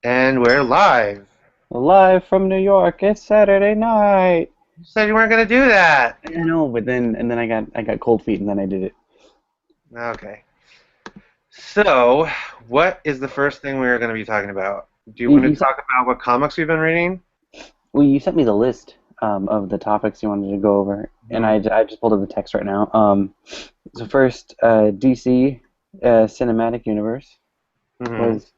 And we're live. Live from New York. It's Saturday night. You said you weren't gonna do that. I know, but then I got cold feet and then I did it. Okay. So, what is the first thing we're gonna be talking about? Do you You, want to you sent talk about what comics we've been reading? well, you sent me the list of the topics you wanted to go over, and Hmm. I just pulled up the text right now. So first, DC Cinematic Universe Hmm. was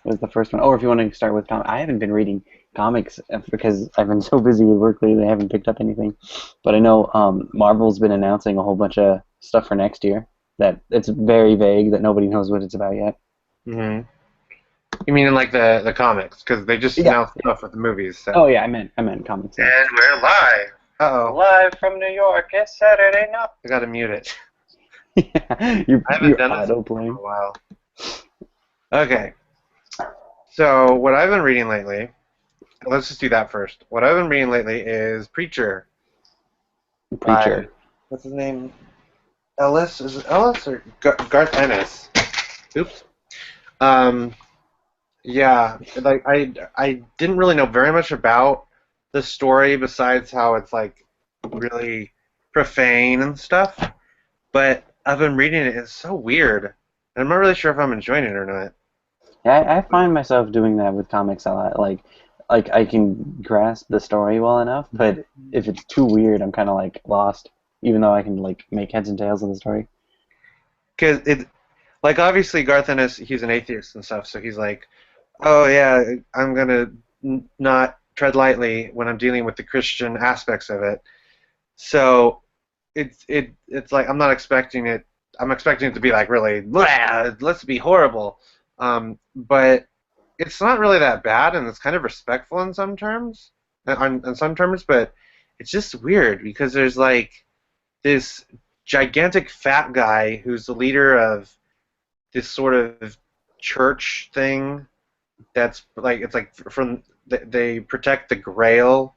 was the first one. Or if you want to start with I haven't been reading comics because I've been so busy with work lately. I haven't picked up anything. But I know Marvel's been announcing a whole bunch of stuff for next year that it's very vague that nobody knows what it's about yet. Hmm. You mean in like the comics? Because they just Yeah. announced stuff with the movies. Oh So. yeah, I meant comics. Yeah. And we're live. Uh-oh. Live from New York, it's Saturday night. I gotta mute it. Yeah, you're I haven't you're done this auto for playing. a while. Okay. So, what I've been reading lately. Let's just do that first. What I've been reading lately is Preacher by Preacher. what's his name? Ellis? Is it Ellis or Garth Ennis? Oops. Um, yeah, like I didn't really know very much about the story besides how it's like really profane and stuff. But I've been reading it. It's so weird, and I'm not really sure if I'm enjoying it or not. Yeah, I find myself doing that with comics a lot. Like I can grasp the story well enough, but if it's too weird, I'm kind of like lost. Even though I can like make heads and tails of the story. Because it, like, obviously Garth Ennis, he's an atheist and stuff, so he's like, oh yeah, I'm gonna not tread lightly when I'm dealing with the Christian aspects of it. So it's like I'm not expecting it. I'm expecting it to be like really, "Blah, let's be horrible," but it's not really that bad, and it's kind of respectful in some terms, on some terms. But it's just weird because there's like this gigantic fat guy who's the leader of this sort of church thing that's like it's like from they protect the Grail,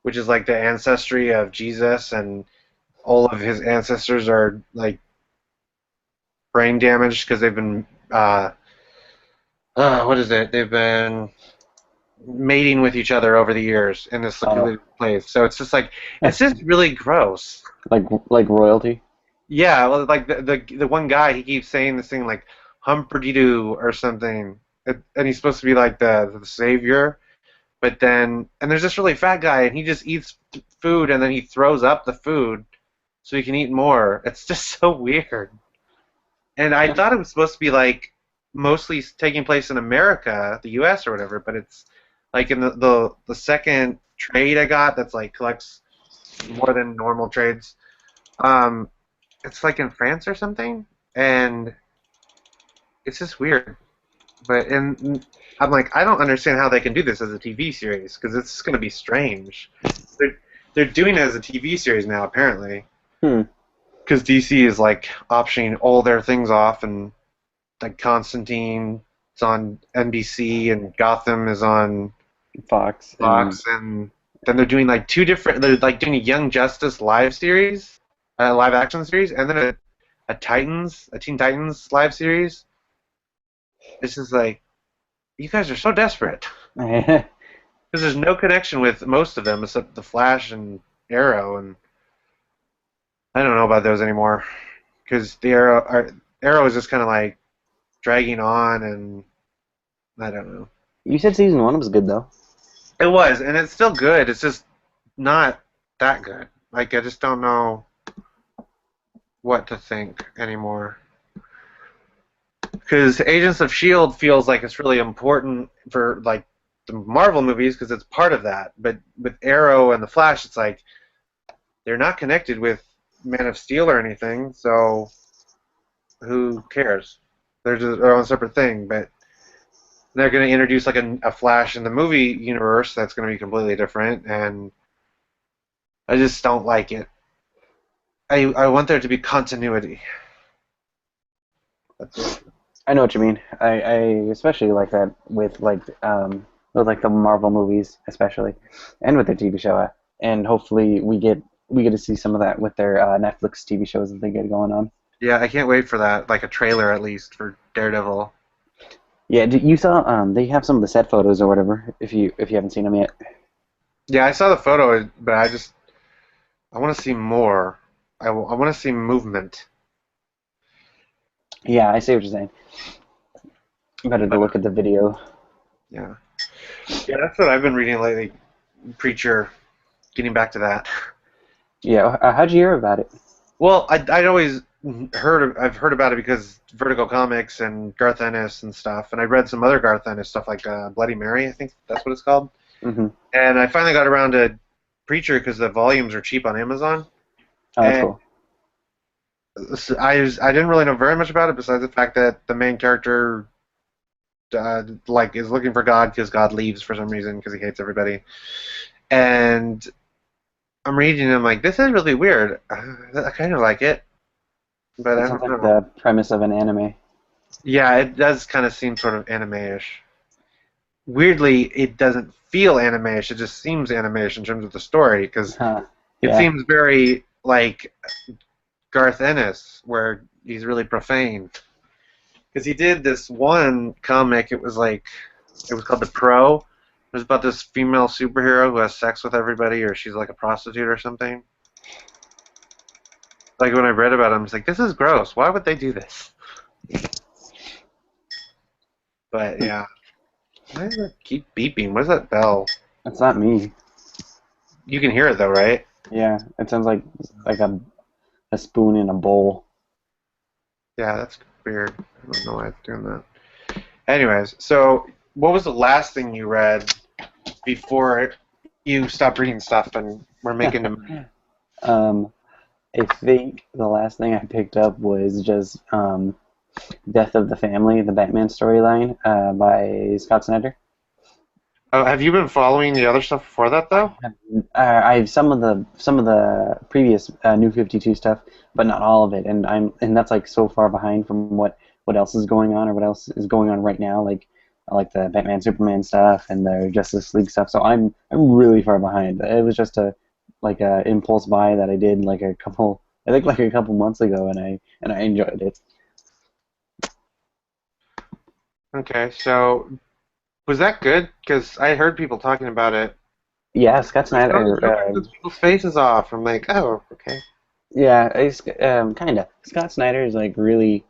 which is like the ancestry of Jesus, and all of his ancestors are like brain damaged because they've been what is it? They've been mating with each other over the years in this Oh, secluded place. So it's just like it's just really gross. like like royalty. Yeah, well, like the one guy he keeps saying this thing like Humperdoo or something, and he's supposed to be like the savior, but then and there's this really fat guy and he just eats food and then he throws up the food so he can eat more. It's just so weird. And I thought it was supposed to be like mostly taking place in America, the U.S. or whatever, but it's like in the second trade I got that's like collects more than normal trades. Um, it's like in France or something, and it's just weird. But and I'm like, I don't understand how they can do this as a TV series because it's going to be strange. They're they're doing it as a TV series now apparently Hmm. because DC is like optioning all their things off and like Constantine is on NBC and Gotham is on Fox and Fox, and then they're doing like two different. They're like doing a Young Justice live series, live action series, and then a Teen Titans live series. It's just like you guys are so desperate because there's no connection with most of them except the Flash and Arrow, and I don't know about those anymore because Arrow is just kind of like dragging on, and I don't know. you said season one was good though. It was, and it's still good. It's just not that good. Like I just don't know what to think anymore. Because Agents of Shield feels like it's really important for like the Marvel movies because it's part of that. But with Arrow and the Flash, it's like they're not connected with Man of Steel or anything. So who cares? They're just their own separate thing. But they're going to introduce like a Flash in the movie universe that's going to be completely different, and I just don't like it. I want there to be continuity. That's it. I know what you mean. I especially like that with like the Marvel movies, especially, and with their TV show. And hopefully we get to see some of that with their Netflix TV shows that they get going on. Yeah, I can't wait for that. Like a trailer at least for Daredevil. Yeah, you saw they have some of the set photos or whatever. If you haven't seen them yet. Yeah, I saw the photo, but I want to see more. I want to see movement. Yeah, I see what you're saying. Better to But look at the video. yeah, yeah, that's what I've been reading lately. Preacher, getting back to that. Yeah, how'd you hear about it? Well, I'd always I've heard about it because Vertigo Comics and Garth Ennis and stuff, and I read some other Garth Ennis stuff like Bloody Mary, I think that's what it's called. Mm-hmm. And I finally got around to Preacher because the volumes are cheap on Amazon, Oh, that's and cool. I didn't really know very much about it besides the fact that the main character like is looking for God because God leaves for some reason because he hates everybody, and I'm reading and I'm like, this is really weird. I kind of like it, but It I sounds don't like know. the premise of an anime. Yeah, it does kind of seem sort of anime-ish. Weirdly, it doesn't feel anime-ish. It just seems anime-ish in terms of the story because Huh. it Yeah. seems very like Garth Ennis, where he's really profane. Because he did this one comic, it was called The Pro. It was about this female superhero who has sex with everybody, or she's like a prostitute or something. Like when I read about it, I was like, this is gross. Why would they do this? But yeah, why does it keep beeping? What is that bell? It's not me. You can hear it though, right? Yeah, it sounds like a spoon in a bowl. Yeah, that's weird. I don't know why it's doing that. Anyways, so what was the last thing you read before you stopped reading stuff and were making them? um, I think the last thing I picked up was just Death of the Family, the Batman storyline by Scott Snyder. Oh, have you been following the other stuff before that though? I have some of the previous New 52 stuff, but not all of it, and that's like so far behind from what else is going on or what else is going on right now, like the Batman Superman stuff and the Justice League stuff. So I'm really far behind. It was just a impulse buy that I did like a couple months ago, and I enjoyed it. Okay, so was that good? Because I heard people talking about it. Yeah, Scott Like, oh, Snyder. this really puts people's faces off. I'm like, oh, okay. Yeah, it's kind of. Scott Snyder is like really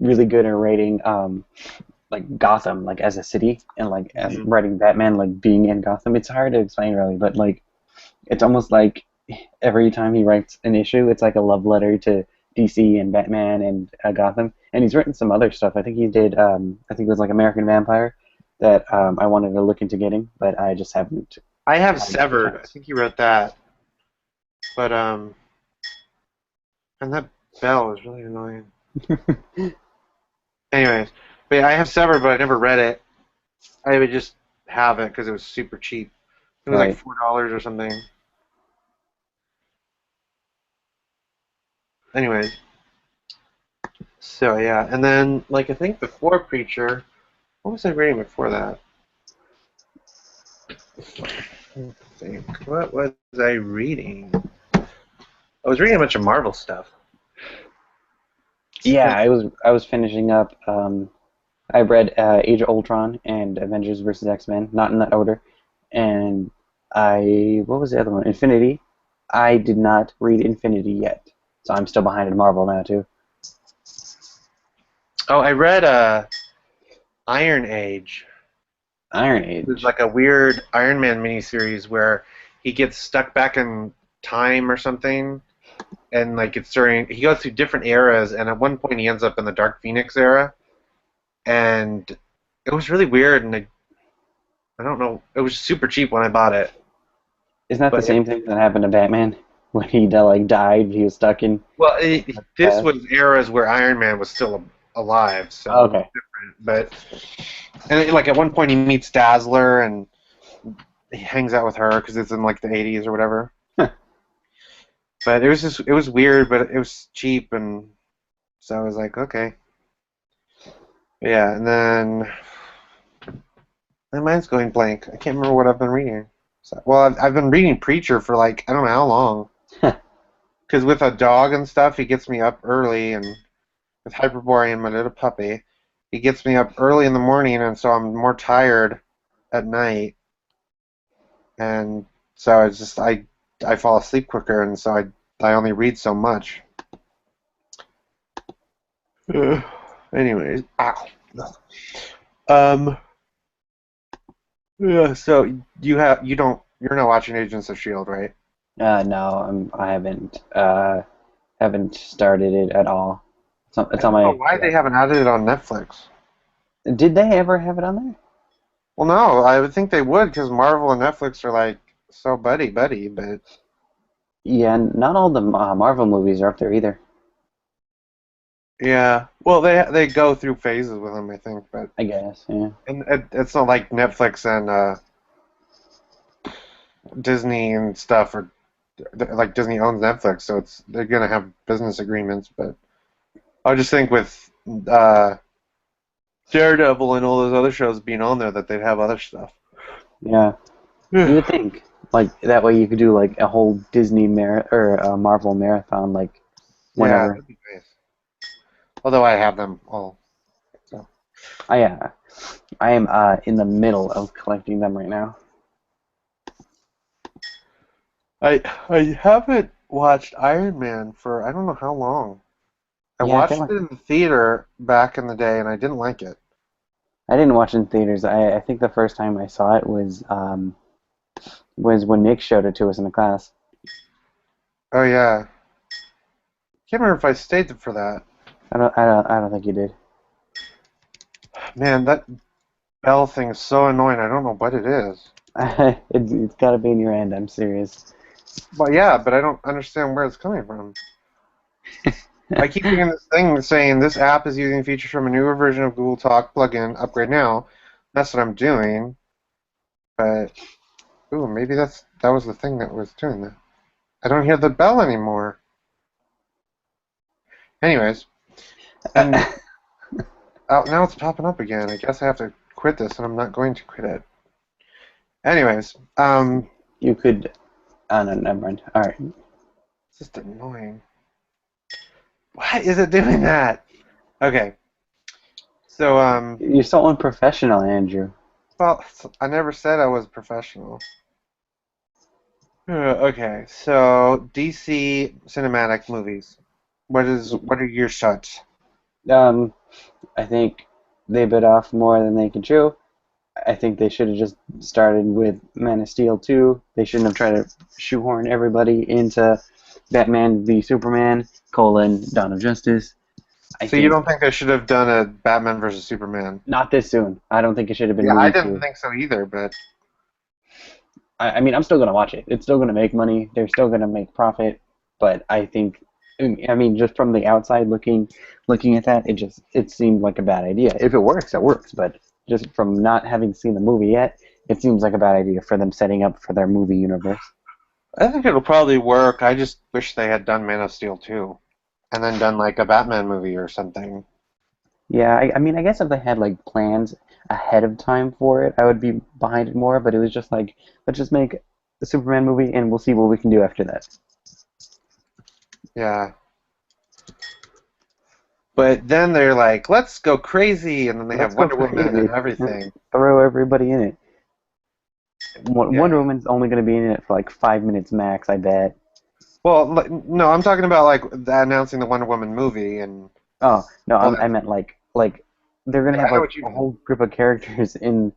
good at writing like Gotham like as a city and like as Mhm. writing Batman like being in Gotham. It's hard to explain really, but like it's almost like every time he writes an issue, it's like a love letter to DC and Batman and Gotham. And he's written some other stuff. I think he did. I think it was like American Vampire that I wanted to look into getting, but I just I have haven't had a Severed. I chance. think he wrote that, but and that bell is really annoying. Anyways, but yeah, I have Severed, but I never read it. I would just have it because it was super cheap. It was like Right. $4 or something. Anyways, so yeah, and then like I think before Preacher, what was I reading before that? I think what was I reading? I was reading a bunch of Marvel stuff. Yeah, I was finishing up. I read Age of Ultron and Avengers versus X-Men, not in that order. And what was the other one? Infinity. I did not read Infinity yet, so I'm still behind in Marvel now too. Oh, I read Iron Age. Iron It's Age. like a weird Iron Man miniseries where he gets stuck back in time or something, and like it's during he goes through different eras, and at one point he ends up in the Dark Phoenix era, and it was really weird, and I don't know, it was super cheap when I bought it, Isn't that the but it, same thing that happened to Batman when he like died? He was stuck in well, the this past. was eras where Iron Man was still alive, so Oh, it was okay. different. Like at one point he meets Dazzler and he hangs out with her because it's in like the 80s or whatever. But it was weird, but it was cheap, and so I was like, okay, yeah. And then my mind's going blank. I can't remember what I've been reading. So, well, I've been reading Preacher for like I don't know how long. Because with a dog and stuff, he gets me up early, and with Hyperborean, my little puppy. he gets me up early in the morning, and so I'm more tired at night, and so I fall asleep quicker, and so I only read so much. Anyways, ow. Um, yeah. So you're not watching Agents of Shield, right? No, I haven't started it at all. I It's on don't know my why they haven't added it on Netflix. Did they ever have it on there? Well, no, I would think they would because Marvel and Netflix are like so buddy buddy, but Yeah, not all the Marvel movies are up there either. yeah. Well, they go through phases with them, I think, but I guess, yeah. and it's not like Netflix and Disney and stuff, or like Disney owns Netflix, so they're gonna have business agreements. But I just think with uh, Daredevil and all those other shows being on there that they'd have other stuff. Yeah. You would think like that way you could do like a whole Disney or a Marvel marathon like Yeah, whenever. that'd be nice. Although I have them all. So. I am in the middle of collecting them right now. I haven't watched Iron Man for I don't know how long. I Yeah, I feel watched like it in the theater back in the day, and I didn't like it. I didn't watch it in theaters. I think the first time I saw it was when Nick showed it to us in the class. Oh yeah, can't remember if I stayed for that. I don't think you did. Man, that bell thing is so annoying. I don't know what it is. It's got to be in your end. I'm serious. But yeah, but I don't understand where it's coming from. I keep getting this thing saying this app is using features from a newer version of Google Talk plugin. Upgrade now. That's what I'm doing. But ooh, maybe that was the thing that was doing that. I don't hear the bell anymore. Anyways, and now it's popping up again. I guess I have to quit this, and I'm not going to quit it. Anyways, You could. Oh no, never mind. All right. it's just annoying. Why is it doing that? Okay, so You're so unprofessional, Andrew. well, I never said I was a professional. Okay, so DC cinematic movies. What are your shots? Um, I think they bit off more than they could chew. I think they should have just started with Man of Steel 2. They shouldn't have tried to shoehorn everybody into Batman v Superman, Dawn of Justice. I So you think don't think I should have done a Batman versus Superman? not this soon. I don't think it should have been Yeah, I movie didn't 2. think so either, but I mean, I'm still going to watch it. It's still going to make money. They're still going to make profit. But I think, I mean, just from the outside looking at that, it seemed like a bad idea. If it works, it works. But just from not having seen the movie yet, it seems like a bad idea for them setting up for their movie universe. I think it'll probably work. I just wish they had done Man of Steel too, and then done like a Batman movie or something. Yeah, I mean, I guess if they had like plans ahead of time for it, I would be behind it more. But it was just like, let's just make the Superman movie, and we'll see what we can do after that. Yeah. But then they're like, let's go crazy, and then they Let's have go Wonder Woman and crazy. everything. Throw everybody in it. Wonder Yeah. Woman's only going to be in it for like 5 minutes max, I bet. Well, no, I'm talking about like announcing the Wonder Woman movie and Oh no, all I that. meant like they're gonna Yeah, have I know like what you a mean. whole group of characters in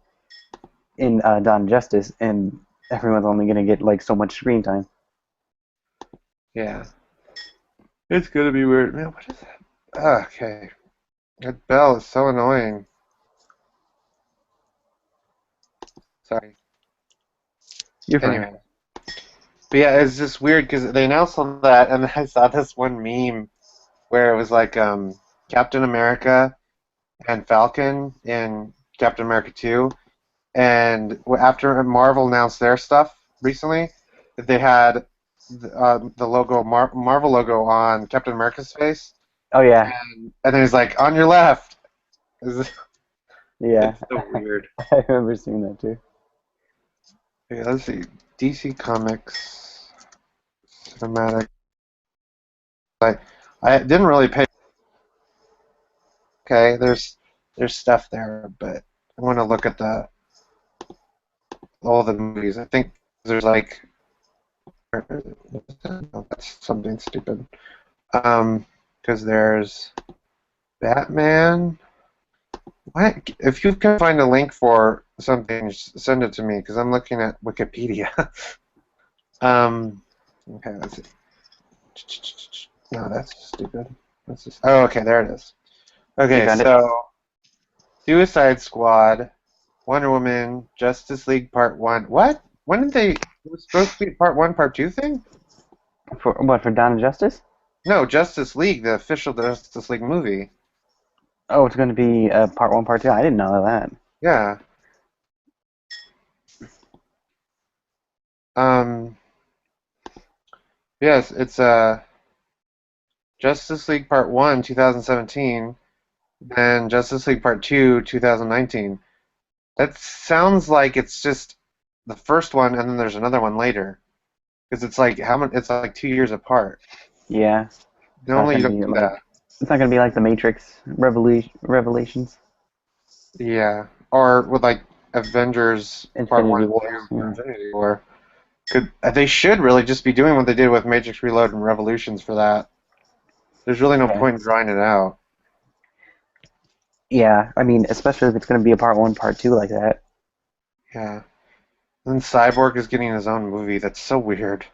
Dawn of Justice, and everyone's only gonna get like so much screen time. Yeah. It's gonna be weird. Man, what is that? Okay. That bell is so annoying. Sorry. You're fine. Anyway. But yeah, it's just weird because they announced all that, and I saw this one meme where it was like Captain America and Falcon in Captain America 2, and after Marvel announced their stuff recently, they had the logo Marvel logo on Captain America's face, Oh yeah, and then he's like on your left. It's, yeah. it's so weird. I remember seeing that too. Yeah, let's see. DC Comics cinematic. I I didn't really pay. Okay, there's there's stuff there, but I want to look at the all the movies. I think there's like no, that's something stupid. Because there's Batman. What? If you can find a link for something, send it to me because I'm looking at Wikipedia. Okay, let's see. No, that's stupid. That's just, oh, okay, there it is. You Okay, found it? so Suicide Squad, Wonder Woman, Justice League Part 1. What? When did they... It was supposed to be Part 1, Part 2 thing? For what? For Dawn of Justice? No, Justice League, the official Justice League movie. Oh, it's going to be part one, part two. I didn't know that. Yeah. Um, yes, it's Justice League Part 1, 2017, then Justice League Part 2, 2019. That sounds like it's just the first one and then there's another one later. Because it's like how many, it's like 2 years apart. Yeah, it's not Normally you going to don't be do that. like the Matrix Revelations, Yeah. Or with like Avengers Part 1 Infinity and Wars. 2 or Yeah. Infinity War. They should really just be doing what they did with Matrix Reload and Revolutions for that. There's really no Yeah. point in drawing it out. Yeah, I mean, especially if it's going to be a part one, part two like that. Yeah. And Cyborg is getting his own movie. That's so weird.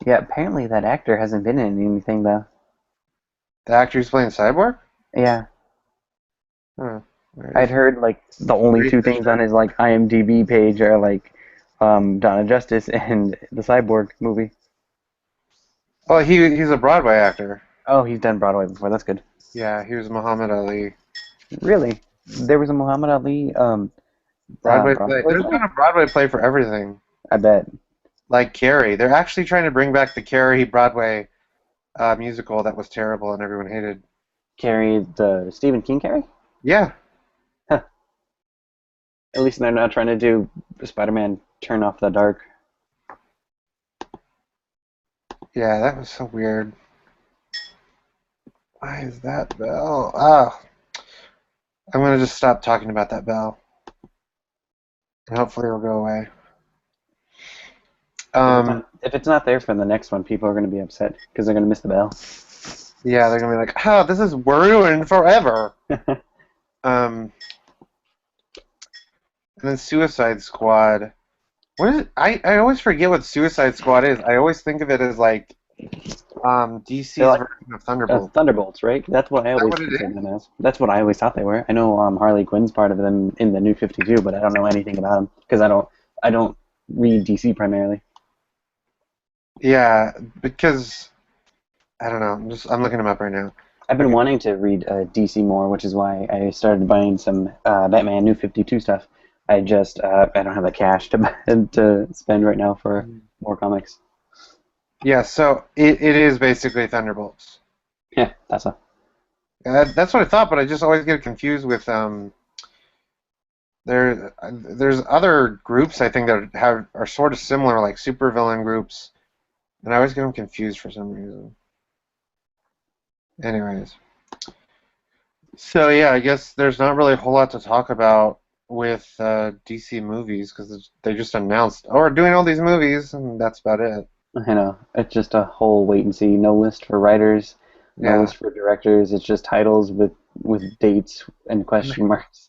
Yeah, apparently that actor hasn't been in anything though. The actor who's playing Cyborg? Yeah, Huh. Where I'd is he? heard like the only two Research things on that. his like IMDb page are like Dawn of Justice and the Cyborg movie. Oh, he's a Broadway actor. Oh, he's done Broadway before. That's good. Yeah, he was Muhammad Ali. Really? There was a Muhammad Ali Broadway play. Broadway There's play? been a Broadway play for everything. I bet. Like Carrie. They're actually trying to bring back the Carrie Broadway musical that was terrible and everyone hated. Carrie, the Stephen King Carrie? Yeah. Huh. At least they're not trying to do Spider-Man Turn Off the Dark. Yeah, that was so weird. Why is that bell? Oh, I'm gonna just stop talking about that bell. And hopefully it'll go away. Um, If it's not there for the next one, people are going to be upset because they're going to miss the bell. yeah, they're gonna be like, "Oh, this is ruined forever." Um, and then Suicide Squad. What is it? I always forget what Suicide Squad is. I always think of it as like They're DC's like version of Thunderbolt. Thunderbolts, right? That's what I Is that always what it considered is? them as. That's what I always thought they were. I know Harley Quinn's part of them in the New 52, but I don't know anything about them because I don't read DC primarily. Yeah, because I don't know. I'm looking them up right now. I've been Okay. wanting to read DC more, which is why I started buying some Batman New 52 stuff. I don't have the cash to to spend right now for more comics. Yeah, so it is basically Thunderbolts. Yeah, that's a That's what I thought, but I just always get confused with there's other groups I think that are sort of similar, like supervillain groups, and I always get them confused for some reason. Anyways, so yeah, I guess there's not really a whole lot to talk about with DC movies because they just announced, oh, we're doing all these movies, and that's about it. I know. It's just a whole wait and see. No list for writers, no Yeah. list for directors. It's just titles with dates and question marks.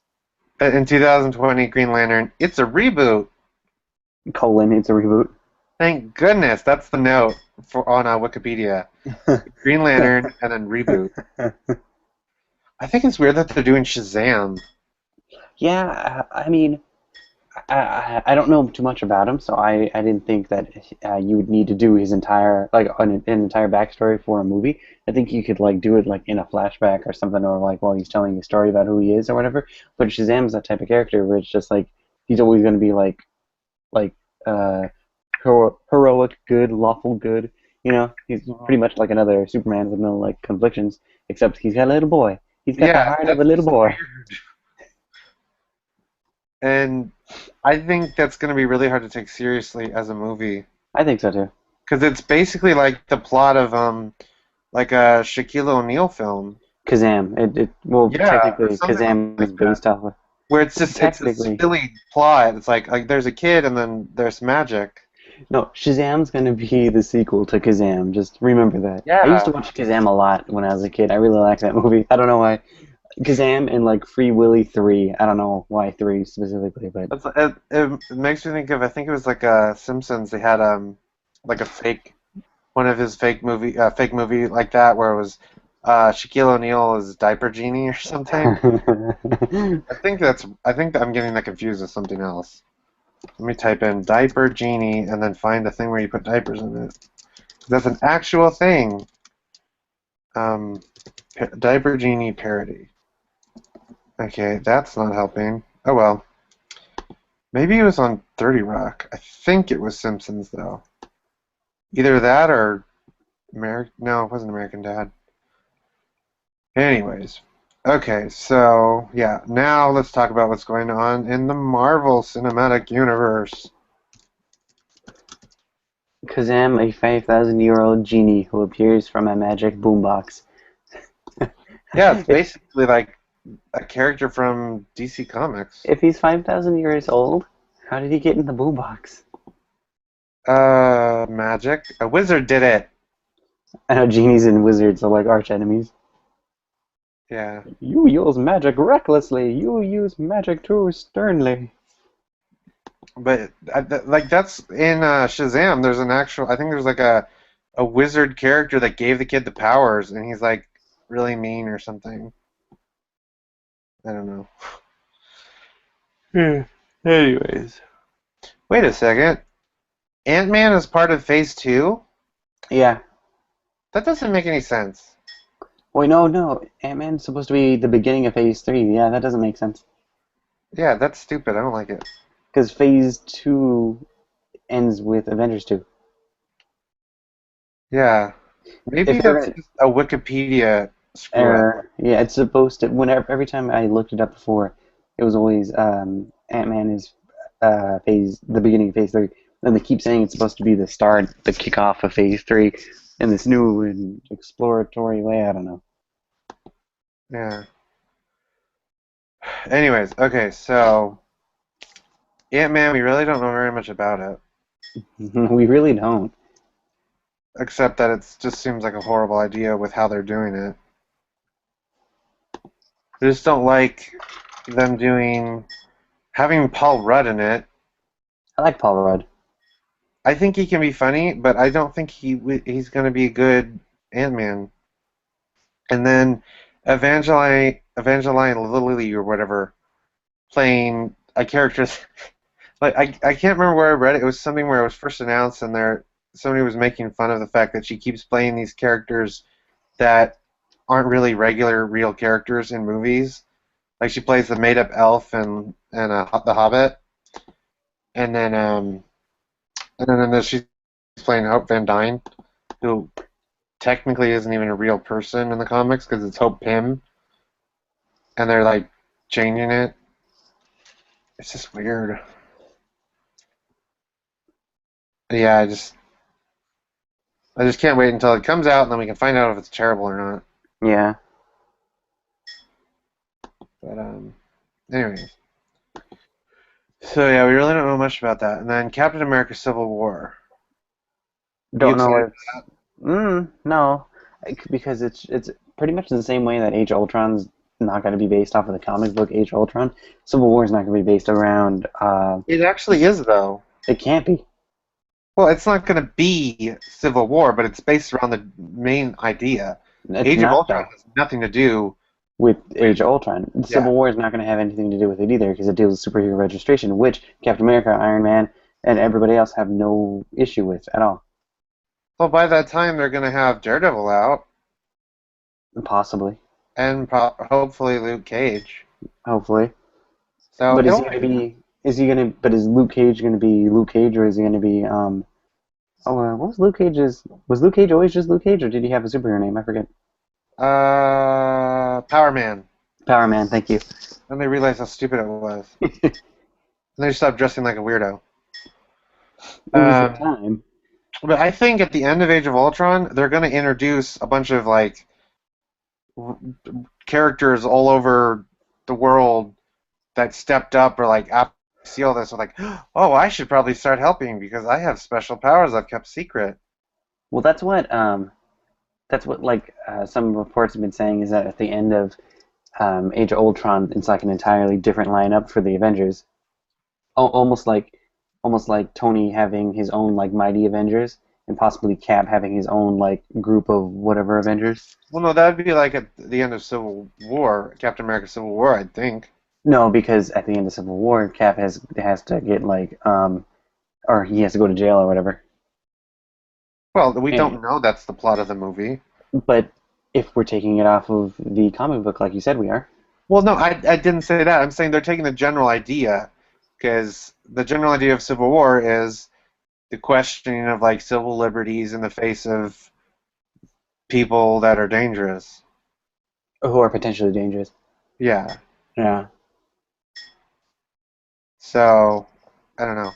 In 2020, Green Lantern, it's a reboot. Colon, it's a reboot. Thank goodness, that's the note for on Wikipedia. Green Lantern and then reboot. I think it's weird that they're doing Shazam. Yeah, I mean, I don't know too much about him, so I didn't think that you would need to do his entire like an entire backstory for a movie. I think you could like do it like in a flashback or something, or like while he's telling a story about who he is or whatever. But Shazam's that type of character where it's just like he's always going to be like uh heroic good, lawful good. You know, he's pretty much like another Superman with no like conflictions, except he's got a little boy. He's got the Yeah, heart of a that's little boy. and I think that's going to be really hard to take seriously as a movie I think so too. because it's basically like the plot of like a Shaquille O'Neal film. Kazam. Well, Yeah, or technically, something Kazam like is that. based off of. Where it's a Technically, silly plot. It's like there's a kid and then there's magic. no. Shazam's gonna be the sequel to Kazam. Just remember that. I used to Yeah. watch Kazam a lot when I was a kid. I really liked that movie. I don't know why. Kazam and like Free Willy 3. I don't know why 3 specifically, but It makes me think of, I think it was like Simpsons. They had like a fake, one of his fake movie like that where it was Shaquille O'Neal as Diaper Genie or something. I think I'm getting that confused with something else. Let me type in Diaper Genie and then find the thing where you put diapers in it. That's an actual thing. Um, Diaper Genie parody. Okay, that's not helping. Oh well. Maybe it was on 30 Rock. I think it was Simpsons though. Either that or No, it wasn't American Dad. Anyways, okay, so yeah, now let's talk about what's going on in the Marvel Cinematic Universe. Kazam, a 5,000-year-old genie who appears from a magic boombox. Yeah, it's if basically like a character from DC Comics. if he's 5,000 years old, how did he get in the boombox? Magic. A wizard did it. I know genies and wizards are like arch enemies. Yeah, You use magic recklessly. You use magic too sternly. but like that's in Shazam. There's an actual. I think there's like a wizard character that gave the kid the powers, and he's like really mean or something. I don't know. Yeah. Anyways, wait a second. Ant-Man is part of Phase 2? Yeah. That doesn't make any sense. Wait, no. Ant-Man's supposed to be the beginning of Phase 3. Yeah, that doesn't make sense. Yeah, that's stupid. I don't like it. Because Phase 2 ends with Avengers 2. Yeah. If Maybe they're that's gonna just a Wikipedia screw up. error, yeah, it's supposed to. Whenever every time I looked it up before, it was always Ant-Man is the beginning of Phase 3. And they keep saying it's supposed to be the start, the kickoff of Phase 3 in this new and exploratory way. I don't know. Yeah. Anyways, okay, so Ant-Man, we really don't know very much about it, We really don't. except that it just seems like a horrible idea with how they're doing it. I just don't like them having Paul Rudd in it. I like Paul Rudd. I think he can be funny, but I don't think he's going to be a good Ant-Man. And then Evangeline Lilly or whatever playing a character like I can't remember where I read it. It was something where it was first announced and somebody was making fun of the fact that she keeps playing these characters that aren't really regular real characters in movies. Like she plays the made up elf and the Hobbit, and then she's playing Hope Van Dyne, who technically isn't even a real person in the comics because it's Hope Pym, and they're like changing it. It's just weird. Yeah, I just can't wait until it comes out and then we can find out if it's terrible or not. Yeah. But anyways. So yeah, we really don't know much about that. And then Captain America: Civil War. You Don't know excited? if. No, because it's pretty much the same way that Age of Ultron's not going to be based off of the comic book Age of Ultron. Civil War is not going to be based around. It actually is though. It can't be. Well, it's not going to be Civil War, but it's based around the main idea. It's Age of not Ultron though. has nothing to do With with Age of Ultron, yeah. Civil War is not going to have anything to do with it either because it deals with superhero registration, which Captain America, Iron Man, and everybody else have no issue with at all. Well, by that time they're going to have Daredevil out Possibly, and hopefully Luke Cage. hopefully. So But is he it'll going to be? Is he going to? But is Luke Cage going to be Luke Cage, or is he going to be? What was Luke Cage's? Was Luke Cage always just Luke Cage, or did he have a superhero name? I forget. Power Man. Power Man. Thank you. Then they realized how stupid it was. And they stopped dressing like a weirdo. It was the Um, time. but I think at the end of Age of Ultron, they're going to introduce a bunch of like r- characters all over the world that stepped up or like after they see all this are like, oh, I should probably start helping because I have special powers I've kept secret. Well, that's what like some reports have been saying is that at the end of Age of Ultron, it's like an entirely different lineup for the Avengers. Almost like Tony having his own like mighty Avengers, and possibly Cap having his own like group of whatever Avengers. Well, no, that'd be like at the end of Civil War, Captain America Civil War, I think. No, because at the end of Civil War, Cap has to get like or he has to go to jail or whatever. Well, we And, don't know that's the plot of the movie. but if we're taking it off of the comic book, like you said, we are. Well, no, I didn't say that. I'm saying they're taking the general idea because the general idea of Civil War is the questioning of like civil liberties in the face of people that are dangerous. Who are potentially dangerous. Yeah. Yeah. So I don't know.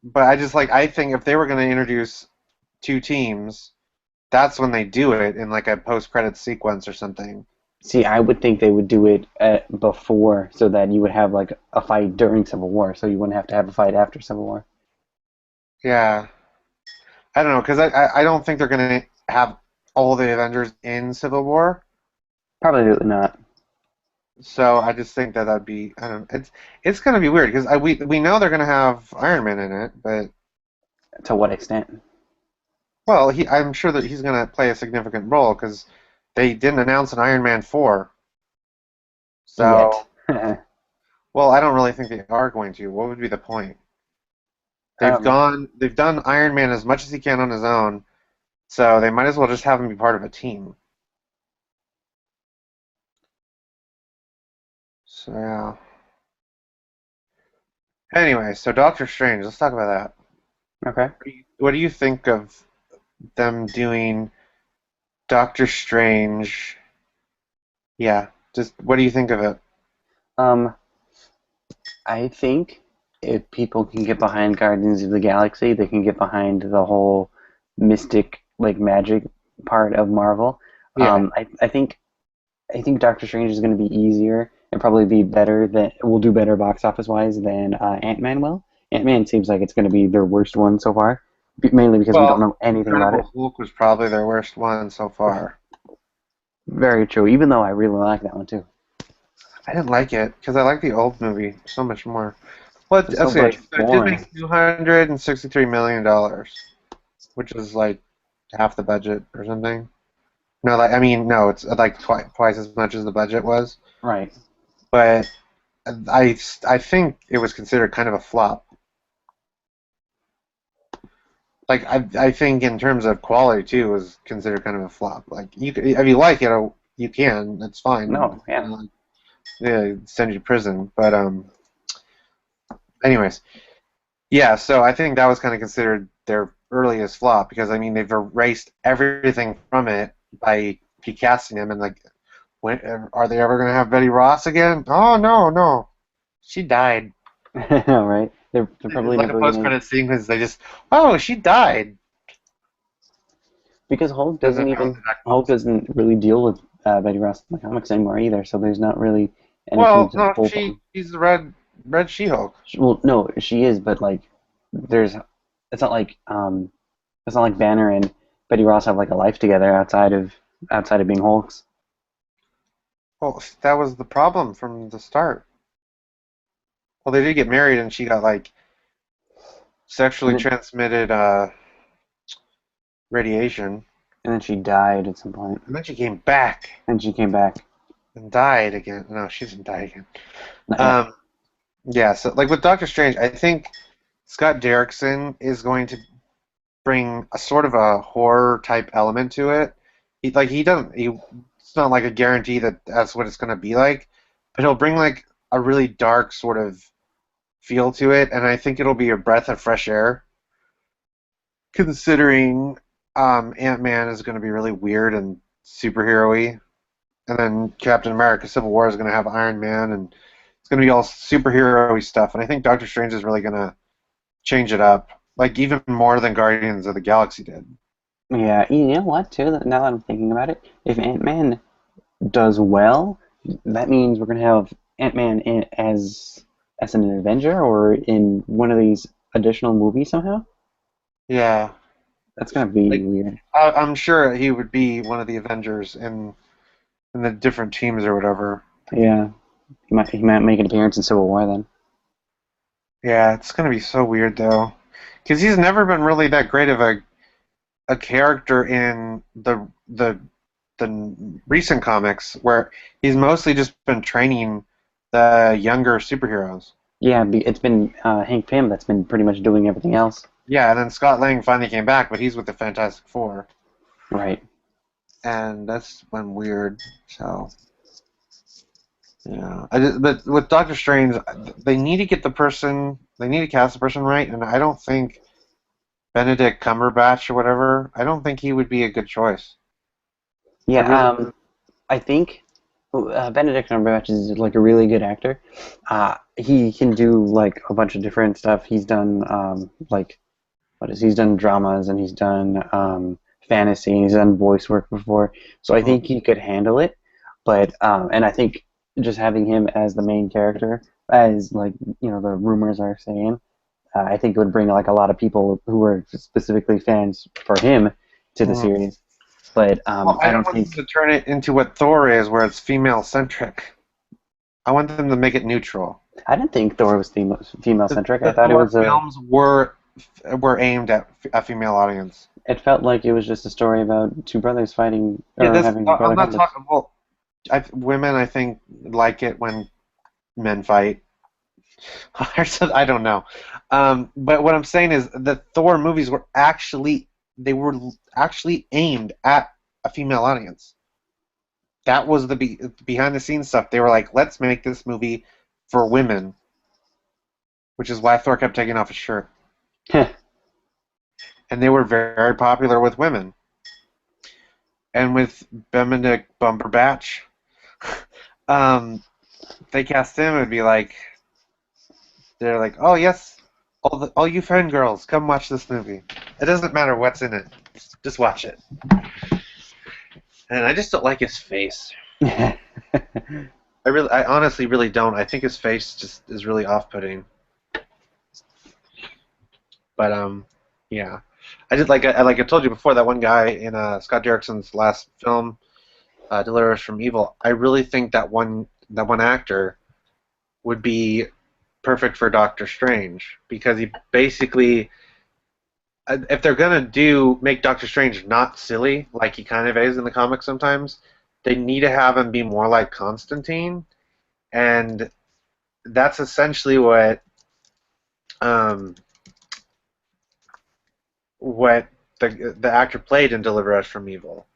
But I think if they were going to introduce two teams, that's when they do it in like a post-credit sequence or something. See, I would think they would do it before, so that you would have like a fight during Civil War, so you wouldn't have to have a fight after Civil War. Yeah. I don't know because I don't think they're going to have all the Avengers in Civil War. Probably not. So I just think that that'd be I don't know, it's going to be weird because we know they're going to have Iron Man in it, but To what extent? well, I'm sure that he's going to play a significant role because they didn't announce an Iron Man 4. Yet. So, well, I don't really think they are going to. What would be the point? um, They've done Iron Man as much as he can on his own, so they might as well just have him be part of a team. So yeah. Anyway, so Doctor Strange, let's talk about that. okay. What do you think of them doing Doctor Strange? Yeah, just what do you think of it? Um, I think if people can get behind Guardians of the Galaxy, they can get behind the whole mystic, like magic part of Marvel. Yeah. I think Doctor Strange is going to be easier and probably be better than will do better box office wise than Ant-Man will. Ant-Man seems like it's going to be their worst one so far, mainly because we don't Well, know anything about it. Incredible Hulk was probably their worst one so far. Very true. Even though I really like that one too. I didn't like it because I like the old movie so much more. Well, It's so okay, much so it did boring. make $263 million, which is like half the budget or something. No, like I mean, no, it's like twice as much as the budget was. Right. But I think it was considered kind of a flop. Like I think in terms of quality too, it was considered kind of a flop. Like if you like it, you can. It's fine. No. Yeah. Yeah, send you to prison. But anyways, yeah. So I think that was kind of considered their earliest flop because I mean they've erased everything from it by recasting him and like when are they ever going to have Betty Ross again? Oh no, no, she died. Right. They're It's probably like a never gonna post-credit sequence. They just oh she died. because Doesn't know exactly. Hulk doesn't really deal with Betty Ross in the comics anymore either. So there's not really anything Well, to no, pull from. she's the red She-Hulk. Well, no, she is, but like there's it's not like Banner and Betty Ross have like a life together outside of being Hulks. Well, that was the problem from the start. Well, they did get married, and she got like And sexually then transmitted radiation, and then she died at some point. and then she came back And she came back. and died again. No, she didn't die again. Not yet. Um, yeah. So, like with Doctor Strange, I think Scott Derrickson is going to bring a sort of a horror type element to it. He doesn't. It's not like a guarantee that that's what it's going to be like, but he'll bring like a really dark sort of feel to it, and I think it'll be a breath of fresh air. Considering Ant-Man is going to be really weird and superhero-y, and then Captain America: Civil War is going to have Iron Man, and it's going to be all superhero-y stuff. And I think Doctor Strange is really going to change it up, like even more than Guardians of the Galaxy did. Yeah, you know what, too? Now that I'm thinking about it, if Ant-Man does well, that means we're gonna have Ant-Man as an Avenger or in one of these additional movies somehow. Yeah, That's gonna be like weird. I'm sure he would be one of the Avengers in the different teams or whatever. Yeah, he might make an appearance in Civil War then. Yeah, it's gonna be so weird though, because he's never been really that great of a character in the recent comics, where he's mostly just been training the younger superheroes. Yeah, it's been Hank Pym that's been pretty much doing everything else. Yeah, and then Scott Lang finally came back, but he's with the Fantastic Four, Right. and that's been weird. So yeah, but with Doctor Strange, they need to get the person, they need to cast the person right, and I don't think Benedict Cumberbatch or whatever, I don't think he would be a good choice. I Yeah. really. I think Benedict Cumberbatch is like a really good actor. He can do like a bunch of different stuff. He's done like he's done dramas and he's done fantasy and he's done voice work before. So I Mhm. think he could handle it. But and I think just having him as the main character, as like the rumors are saying, I think it would bring like a lot of people who are specifically fans for him to the Mhm. series. But Well, I I don't don't want them think to turn it into what Thor is, where it's female centric. I want them to make it neutral. I didn't think Thor was female The, centric. I the thought it Thor was a. films were aimed at a female audience. It felt like it was just a story about two brothers fighting Yeah, or this having I'm brother not conflicts. talking. Well, women I think like it when men fight. I don't know, but what I'm saying is the Thor movies were actually aimed at a female audience. That was the behind the scenes stuff. They were like, let's make this movie for women, which is why Thor kept taking off his shirt. And they were very popular with women. And with Benedict Cumberbatch, um, they cast him, it'd be like they're like, oh yes, all you fangirls, come watch this movie. It doesn't matter what's in it, just watch it. And I just don't like his face. I honestly really don't. I think his face just is really off-putting. But yeah, I did like I told you before, that one guy in Scott Derrickson's last film, Deliver Us from Evil. I really think that one actor would be perfect for Doctor Strange, because he basically, if they're gonna make Doctor Strange not silly like he kind of is in the comics sometimes, they need to have him be more like Constantine, and that's essentially um, what the actor played in Deliver Us from Evil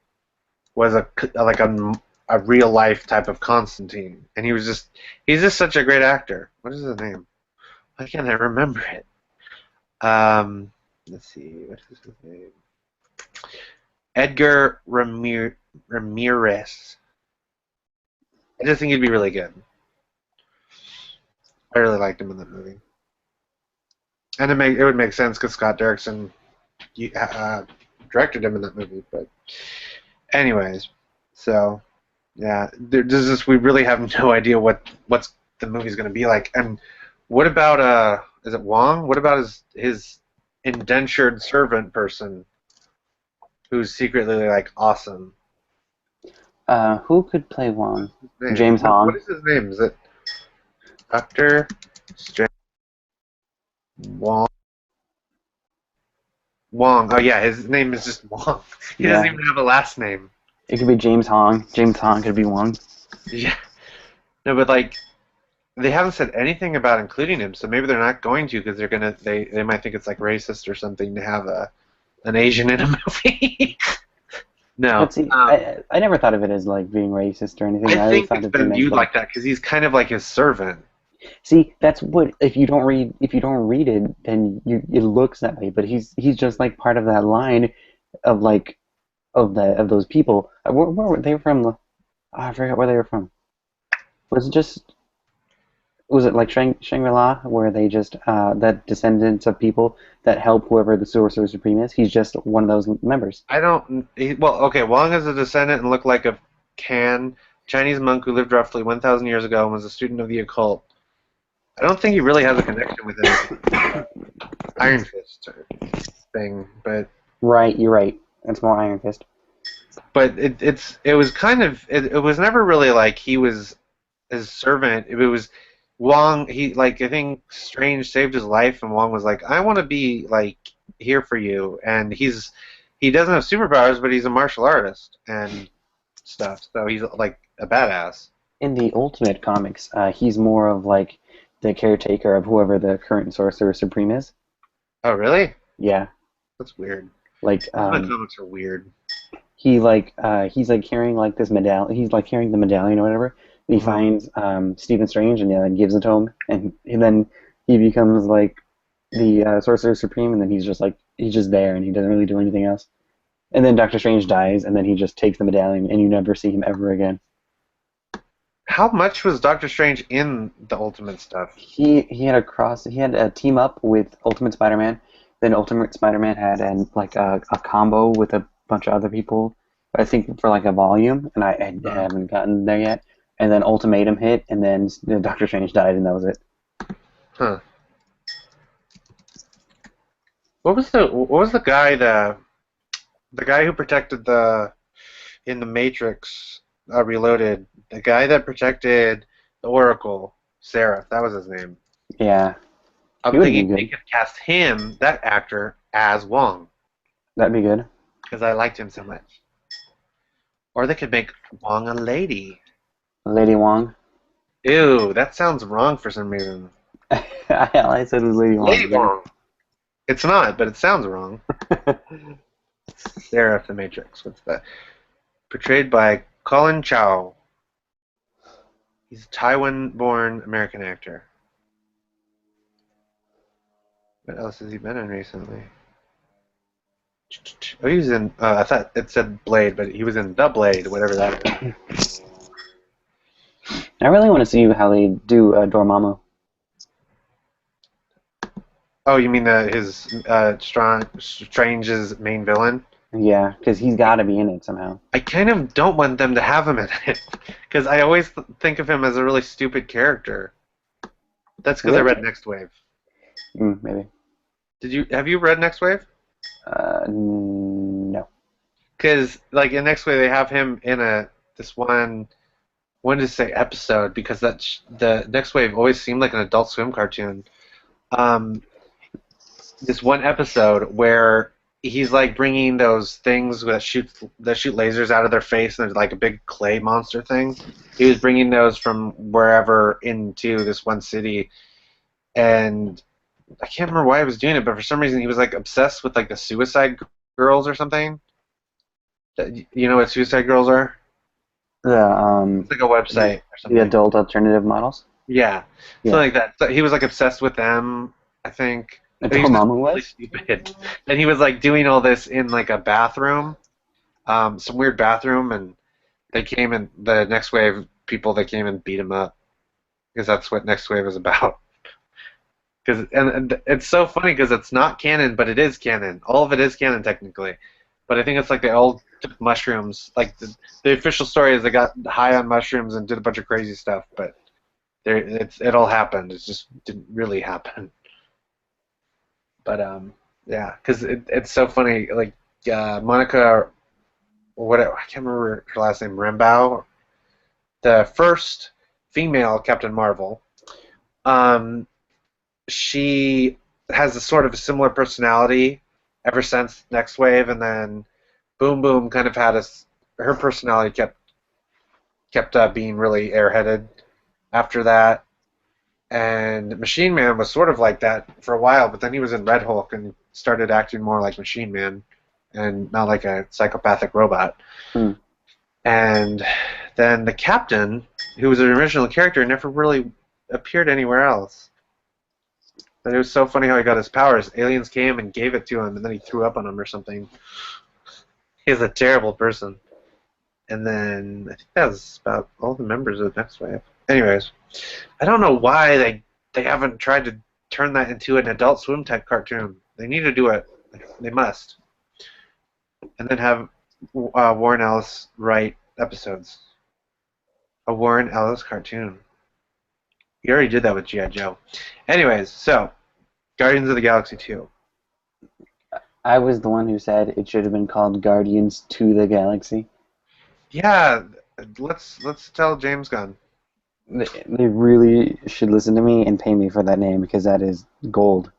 was a real life type of Constantine, and he's just such a great actor. What is his name? Why can't I remember it? Let's see, what is his name? Edgar Ramirez. I just think he'd be really good. I really liked him in that movie, and it would make sense because Scott Derrickson directed him in that movie. But anyways, so yeah, we really have no idea what's the movie's going to be like. And what about is it Wong? What about his indentured servant person who's secretly like awesome? Who could play Wong? His name? James What Hong. is his name? Is it Doctor Strange Wong? Wong. Oh yeah, his name is just Wong. He doesn't Yeah, even have a last name. it could be James Hong. James Hong could be Wong. Yeah. No, but like they haven't said anything about including him, so maybe they're not going to, because they might think it's like racist or something to have an Asian in a movie. No, But see, I never thought of it as like being racist or anything. I I always think thought it's of him been as viewed like. like that because he's kind of like his servant. See, that's what if you don't read it, then it looks that way. But he's just like part of that line of like of those people. Where were they from? Oh, I forgot where they were from. Was it just? Was it like Shangri-La, where they just that descendants of people that help whoever the Sorcerer Supreme is? He's just one of those members. I don't. Well, okay. Wong is a descendant and looked like a Can Chinese monk who lived roughly 1,000 years ago and was a student of the occult. I don't think he really has a connection with anything. Iron Fist thing, Right, you're right. That's more Iron Fist. but it was kind of it was never really like he was his servant. It was Wong. He like I think Strange saved his life, and Wong was like, I want to be like here for you, and he doesn't have superpowers, but he's a martial artist and stuff, so he's like a badass. In the Ultimate comics, he's more of like the caretaker of whoever the current Sorcerer Supreme is. Oh, really? Yeah, That's weird. like Ultimate comics are weird. he's like carrying like this medallion. He's like carrying the medallion or whatever. And he finds Stephen Strange and then gives it to him, and then he becomes like the Sorcerer Supreme, and then he's just there, and he doesn't really do anything else. And then Doctor Strange dies, and then he just takes the medallion, and you never see him ever again. How much was Doctor Strange in the Ultimate stuff? He had a team up with Ultimate Spider-Man. Then Ultimate Spider-Man had a combo with a bunch of other people. I think for like a volume, and I haven't gotten there yet. And then Ultimatum hit, and then Doctor Strange died, and that was it. Huh. What was the guy the guy who protected the in the Matrix Reloaded, the guy that protected the Oracle, Seraph, that was his name. Yeah, he I'm would be thinking they good. could cast him, that actor, as Wong, That'd be good. because I liked him so much. Or they could make Wong a lady. Lady Wong. Ew, that sounds wrong for some reason. I said it was Lady Lady Wong. Wong. It's not, but it sounds wrong. Seraph the Matrix. What's that? Portrayed by Colin Chow. He's a Taiwan-born American actor. What else has he been in recently? Oh, he was in. I thought it said Blade, but he was in The Blade, whatever that is. I really want to see how they do Dormammu. Oh, you mean his Strange's main villain? Yeah, because he's got to be in it somehow. I kind of don't want them to have him in it, because I always think of him as a really stupid character. That's because I Really? read Next Wave. Maybe. Have you read Next Wave? No. Because like in Next Wave they have him in this one. Wanted to say episode because the Next Wave always seemed like an Adult Swim cartoon. This one episode where he's like bringing those things that shoot lasers out of their face, and there's like a big clay monster thing. He was bringing those from wherever into this one city, and I can't remember why he was doing it, but for some reason he was like obsessed with like the Suicide Girls or something. You know what Suicide Girls are? The It's like a website or something. the adult alternative models. Yeah, Yeah. something like that. So he was like obsessed with them, I think. And But he was just Dormammu really was? stupid. And he was like doing all this in like a bathroom, some weird bathroom, and they came and the Next Wave people they came and beat him up because that's what Next Wave is about. And it's so funny because it's not canon, but it is canon. All of it is canon technically, but I think it's like they all took mushrooms. Like the official story is they got high on mushrooms and did a bunch of crazy stuff, but it all happened. It just didn't really happen. But yeah, because it's so funny. Like Monica, or whatever, I can't remember her last name. Rambeau, the first female Captain Marvel. She has a sort of a similar personality ever since Next Wave, and then Boom Boom kind of had her personality kept being really airheaded after that. And Machine Man was sort of like that for a while, but then he was in Red Hulk and started acting more like Machine Man and not like a psychopathic robot. Hmm. And then the Captain, who was an original character, never really appeared anywhere else. But it was so funny how he got his powers. Aliens came and gave it to him, and then he threw up on them or something. He's a terrible person. And then I think that was about all the members of the Next Wave. Anyways, I don't know why they haven't tried to turn that into an Adult Swim type cartoon. They need to do it. They must. And then have Warren Ellis write episodes. A Warren Ellis cartoon. You already did that with G.I. Joe. Anyways, so Guardians of the Galaxy 2. I was the one who said it should have been called Guardians to the Galaxy. Yeah, let's tell James Gunn. They really should listen to me and pay me for that name because that is gold.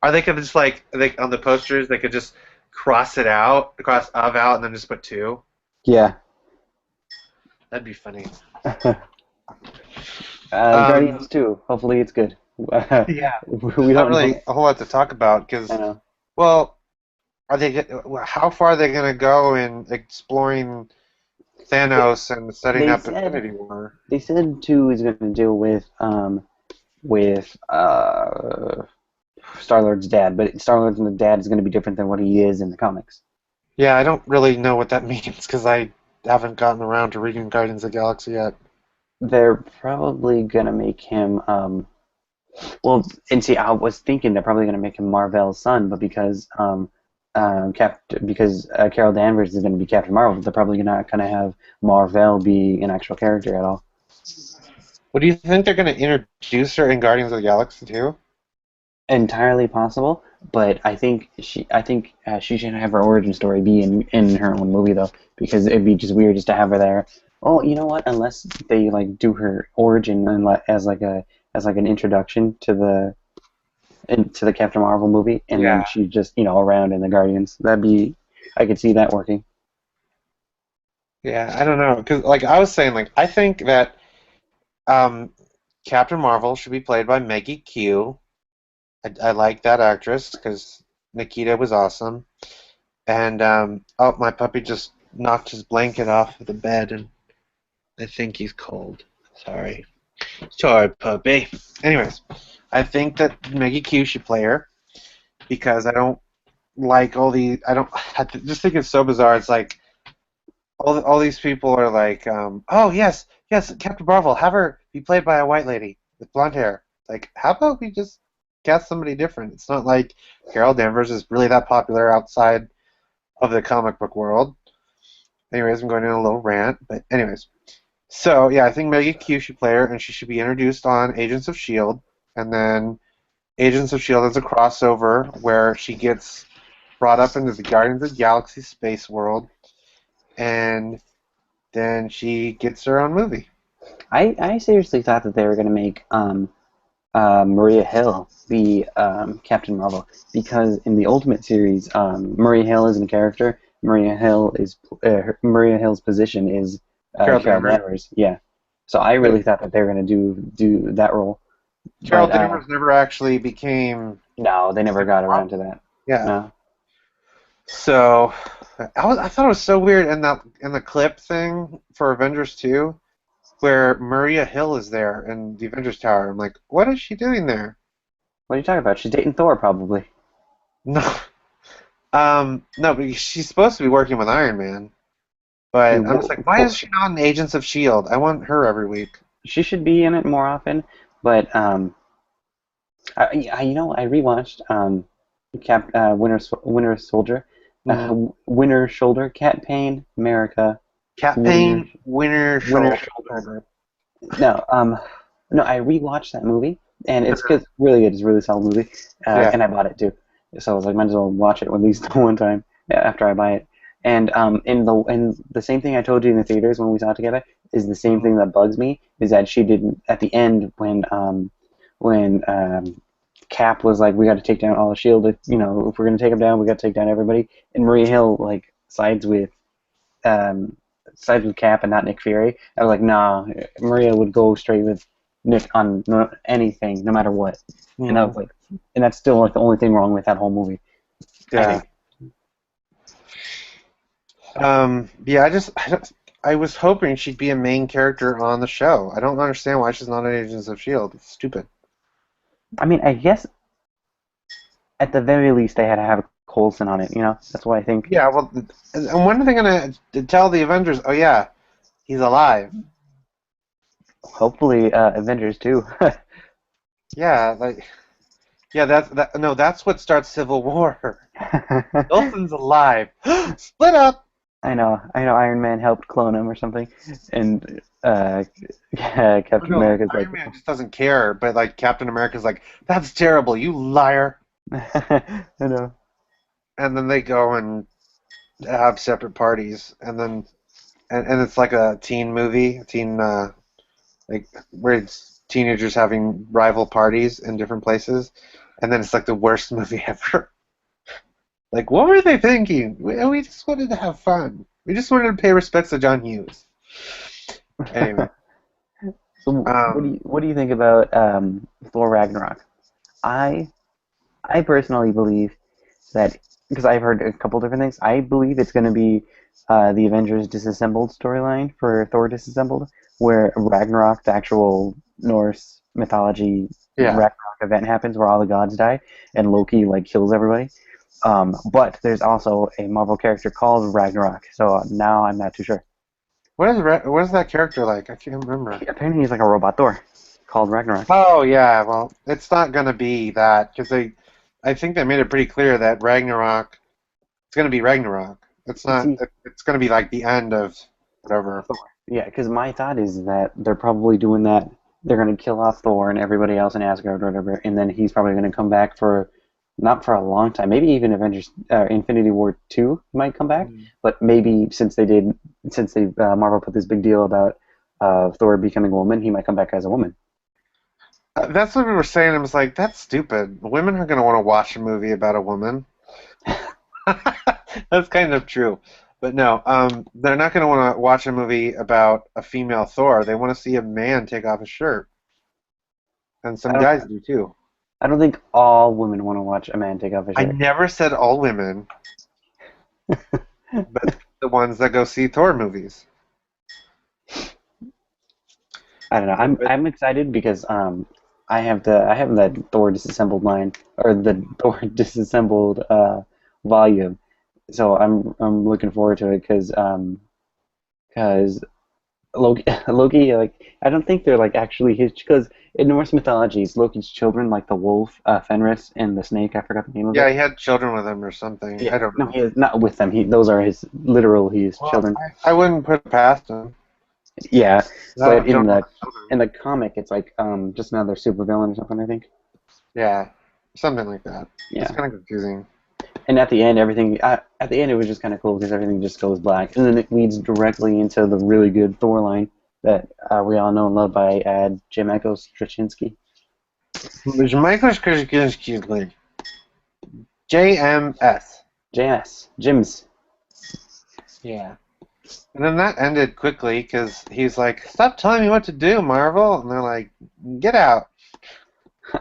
Or they could just on the posters they could just cross it out, cross of out, and then just put 2. Yeah. That'd be funny. Guardians 2. Hopefully it's good. Yeah, We not don't really know. a whole lot to talk about because, I know. well, how far are they going to go in exploring Thanos and setting They up said Infinity War? they said 2 is going to deal with Star-Lord's dad, but Star-Lord's dad is going to be different than what he is in the comics. Yeah, I don't really know what that means because I haven't gotten around to reading Guardians of the Galaxy yet. They're probably going to make him well, and see, I was thinking they're probably going to make him Marvel's son, but because Carol Danvers is going to be Captain Marvel, they're probably not going to have Marvel be an actual character at all. What do you think they're going to introduce her in Guardians of the Galaxy too? Entirely possible, but I think she should have her origin story be in her own movie though, because it'd be just weird just to have her there. Oh, you know what? Unless they like do her origin and as an introduction to the Captain Marvel movie, and then Yeah. she just around in the Guardians. I could see that working. Yeah, I don't know because I was saying I think that um, Captain Marvel should be played by Maggie Q. I like that actress because Nikita was awesome. And oh, my puppy just knocked his blanket off of the bed, and I think he's cold. Sorry. Sorry, puppy. Anyways, I think that Maggie Q should play her because I don't like all the. Just think it's so bizarre. It's like all these people are like, oh yes, Captain Marvel, have her be played by a white lady with blonde hair. Like, how about we just cast somebody different? It's not like Carol Danvers is really that popular outside of the comic book world. Anyways, I'm going in a little rant, but anyways. So yeah, I think Maggie Q should play her, and she should be introduced on Agents of Shield, and then Agents of Shield is a crossover where she gets brought up into the Guardians of the Galaxy space world, and then she gets her own movie. I seriously thought that they were going to make Maria Hill be Captain Marvel because in the Ultimate series, Maria Hill isn't a character. Maria Hill's position is Carol Carol Danvers. Danvers. Yeah, so I really thought that they were going to do that role, Carol but Danvers never actually became. no, they never got around to that. Yeah. No. So I thought it was so weird in the clip thing for Avengers 2 where Maria Hill is there in the Avengers Tower. I'm like, what is she doing there? What are you talking about? She's dating Thor, probably. No, no, but she's supposed to be working with Iron Man. She But I'm just like, why is she not in Agents of Shield? I want her every week. She should be in it more often, but I rewatched Winter Soldier, Winter Shoulder, Cat Pain, America, Cat Winter Pain, Winter Winter Shoulder. No, no, I rewatched that movie, and it's good, really good. It's a really solid movie, Yeah. and I bought it too. So I was like, might as well watch it at least one time after I buy it. And the same thing I told you in the theaters when we saw it together is the same thing that bugs me is that she didn't at the end when Cap was like, we got to take down all the Shield. If we're gonna take them down, we got to take down everybody. And Maria Hill like um, sides with Cap and not Nick Fury. I was like, nah, Maria would go straight with Nick on anything, no matter what. And I was like, and that's still like the only thing wrong with that whole movie. Yeah. Yeah, I was hoping she'd be a main character on the show. I don't understand why she's not in Agents of Shield. It's stupid. I mean, I guess at the very least they had to have Coulson on it. That's what I think. Yeah, well, and when are they gonna tell the Avengers? Oh yeah, he's alive. Hopefully, Avengers too. Yeah, like yeah, that's what starts Civil War. Wilson's alive. Split up. I know. I know. Iron Man helped clone him or something, and Oh, Captain no, America's like, Iron Man just doesn't care, but like Captain America's like, that's terrible, you liar. I know. And then they go and have separate parties, and then and it's like a teen movie, teen like where it's teenagers having rival parties in different places, and then it's like the worst movie ever. Like, what were they thinking? We just wanted to have fun. We just wanted to pay respects to John Hughes. Anyway, So, um, what do you think about Thor Ragnarok? I I personally believe that because I've heard a couple different things. I believe it's going to be the Avengers Disassembled storyline for Thor Disassembled, where Ragnarok, the actual Norse mythology yeah. Ragnarok event happens, where all the gods die and Loki like kills everybody. But there's also a Marvel character called Ragnarok, so now I'm not too sure. What is that character like? I can't remember. Apparently, he's like a robot Thor called Ragnarok. Oh yeah, well, it's not gonna be that because I think they made it pretty clear that Ragnarok, it's gonna be Ragnarok. It's not. See, It's gonna be like the end of whatever. Thor. Yeah, because my thought is that they're probably doing that. They're going to kill off Thor and everybody else in Asgard or whatever, and then he's probably going to come back for not for a long time. Maybe even Avengers Infinity War 2 might come back, Mm. but maybe since they Marvel put this big deal about Thor becoming a woman, he might come back as a woman. That's what we were saying. I was like, that's stupid. Women are gonna want to watch a movie about a woman. That's kind of true. But no, they're not going to want to watch a movie about a female Thor. They want to see a man take off his shirt, and I some don't guys do too. I don't think all women want to watch a man take off his I shirt. never said all women, but the ones that go see Thor movies. I don't know. I'm excited because I have that Thor disassembled line or the Thor disassembled volume. So I'm looking forward to it because Loki like I don't think they're like actually his because in Norse mythology it's Loki's children like the wolf Fenris and the snake. I forgot the name of Yeah, it. he had children with him or something. Yeah, I don't no, know. he is not with them. He those are his literal his Well, children. I wouldn't put it past him. Yeah, but You don't know in children. the comic it's like just another supervillain or something I think. Yeah, something like that. It's Yeah. kind of confusing. And at the end, at the end it was just kind of cool because everything just goes black, and then it leads directly into the really good Thor line that we all know and love by Jim Echoes Straczynski. There's Michael Krasinski, JMS. JS Jim's. Yeah. And then that ended quickly because he's like, "Stop telling me what to do, Marvel." And they're like, "Get out."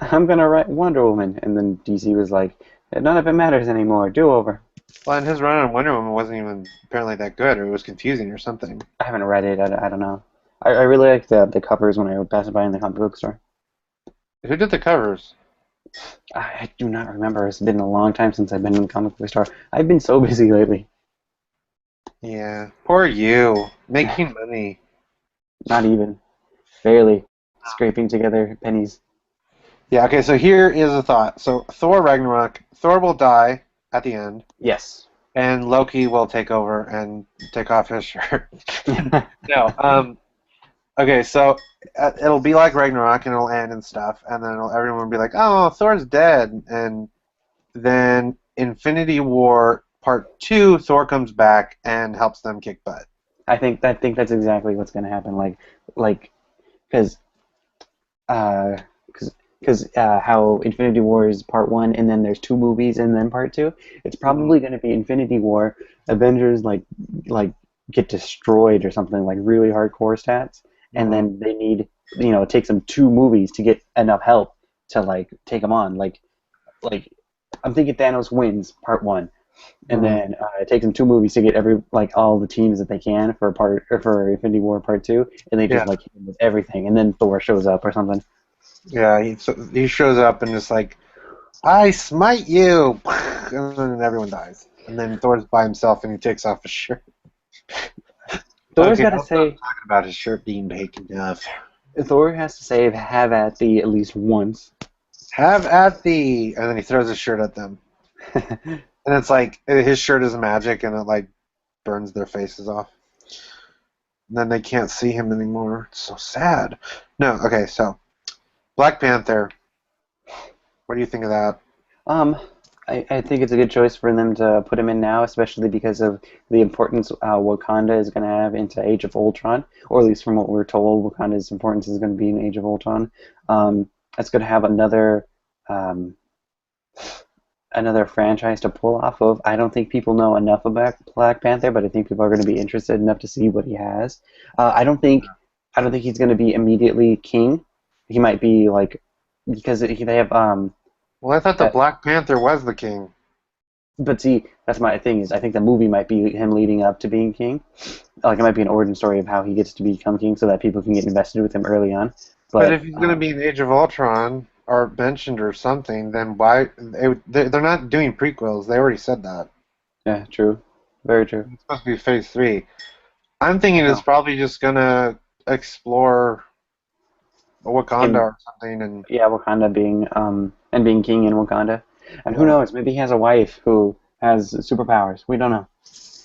I'm gonna write Wonder Woman, and then DC was like, none of it matters anymore. Do over. Well, and his run on Wonder Woman wasn't even apparently that good, or it was confusing or something. I haven't read it. I don't know. I really like the covers when I would pass it by in the comic book store. Who did the covers? I do not remember. It's been a long time since I've been in the comic book store. I've been so busy lately. Yeah, poor you, making money. Not even. Barely. Scraping together pennies. Yeah. Okay. So here is a thought. So Thor Ragnarok, Thor will die at the end, Yes. and Loki will take over and take off his shirt. No. Okay, so it'll be like Ragnarok, and it'll end and stuff, and then everyone will be like, "Oh, Thor's dead," and then Infinity War Part Two, Thor comes back and helps them kick butt. I think that's exactly what's going to happen. Like because uh how Infinity War is part one, and then there's two movies, and then part two. It's Mhm. probably going to be Infinity War, Avengers like get destroyed or something like really hardcore stats, and Mhm. then they need it takes them two movies to get enough help to like take them on. Like I'm thinking Thanos wins part one, and Mhm. then it takes them two movies to get every like all the teams that they can for part or for Infinity War part two, and they Yeah, just like hit them with everything, and then Thor shows up or something. yeah. He shows up and just like, "I smite you," and then everyone dies, and then Thor's by himself and he takes off his shirt. Thor's Okay, got to I'll stop say talking about his shirt being baked enough. Thor has to say have at thee at least once. Have at thee, and then he throws his shirt at them, and it's like his shirt is magic, and it like burns their faces off. And then they can't see him anymore. It's so sad. No, okay, so Black Panther. What do you think of that? Um, I think it's a good choice for them to put him in now, especially because of the importance Wakanda is going to have into Age of Ultron, or at least from what we're told, Wakanda's importance is going to be in Age of Ultron. It's going to have um, another franchise to pull off of. I don't think people know enough about Black Panther, but I think people are going to be interested enough to see what he has. I don't think he's going to be immediately king. He might be like because they have Well, I thought the that. Black Panther was the king. But see, that's my thing is I think the movie might be him leading up to being king. Like it might be an origin story of how he gets to become king, so that people can get invested with him early on. But But if he's going to be in Age of Ultron or mentioned or something, then why? They're not doing prequels. They already said that. yeah, true, very true. It's supposed to be Phase 3. I'm thinking I it's know probably just going to explore Wakanda him, or something. And yeah, Wakanda being and being king in Wakanda, and who yeah. knows, maybe he has a wife who has superpowers. We don't know.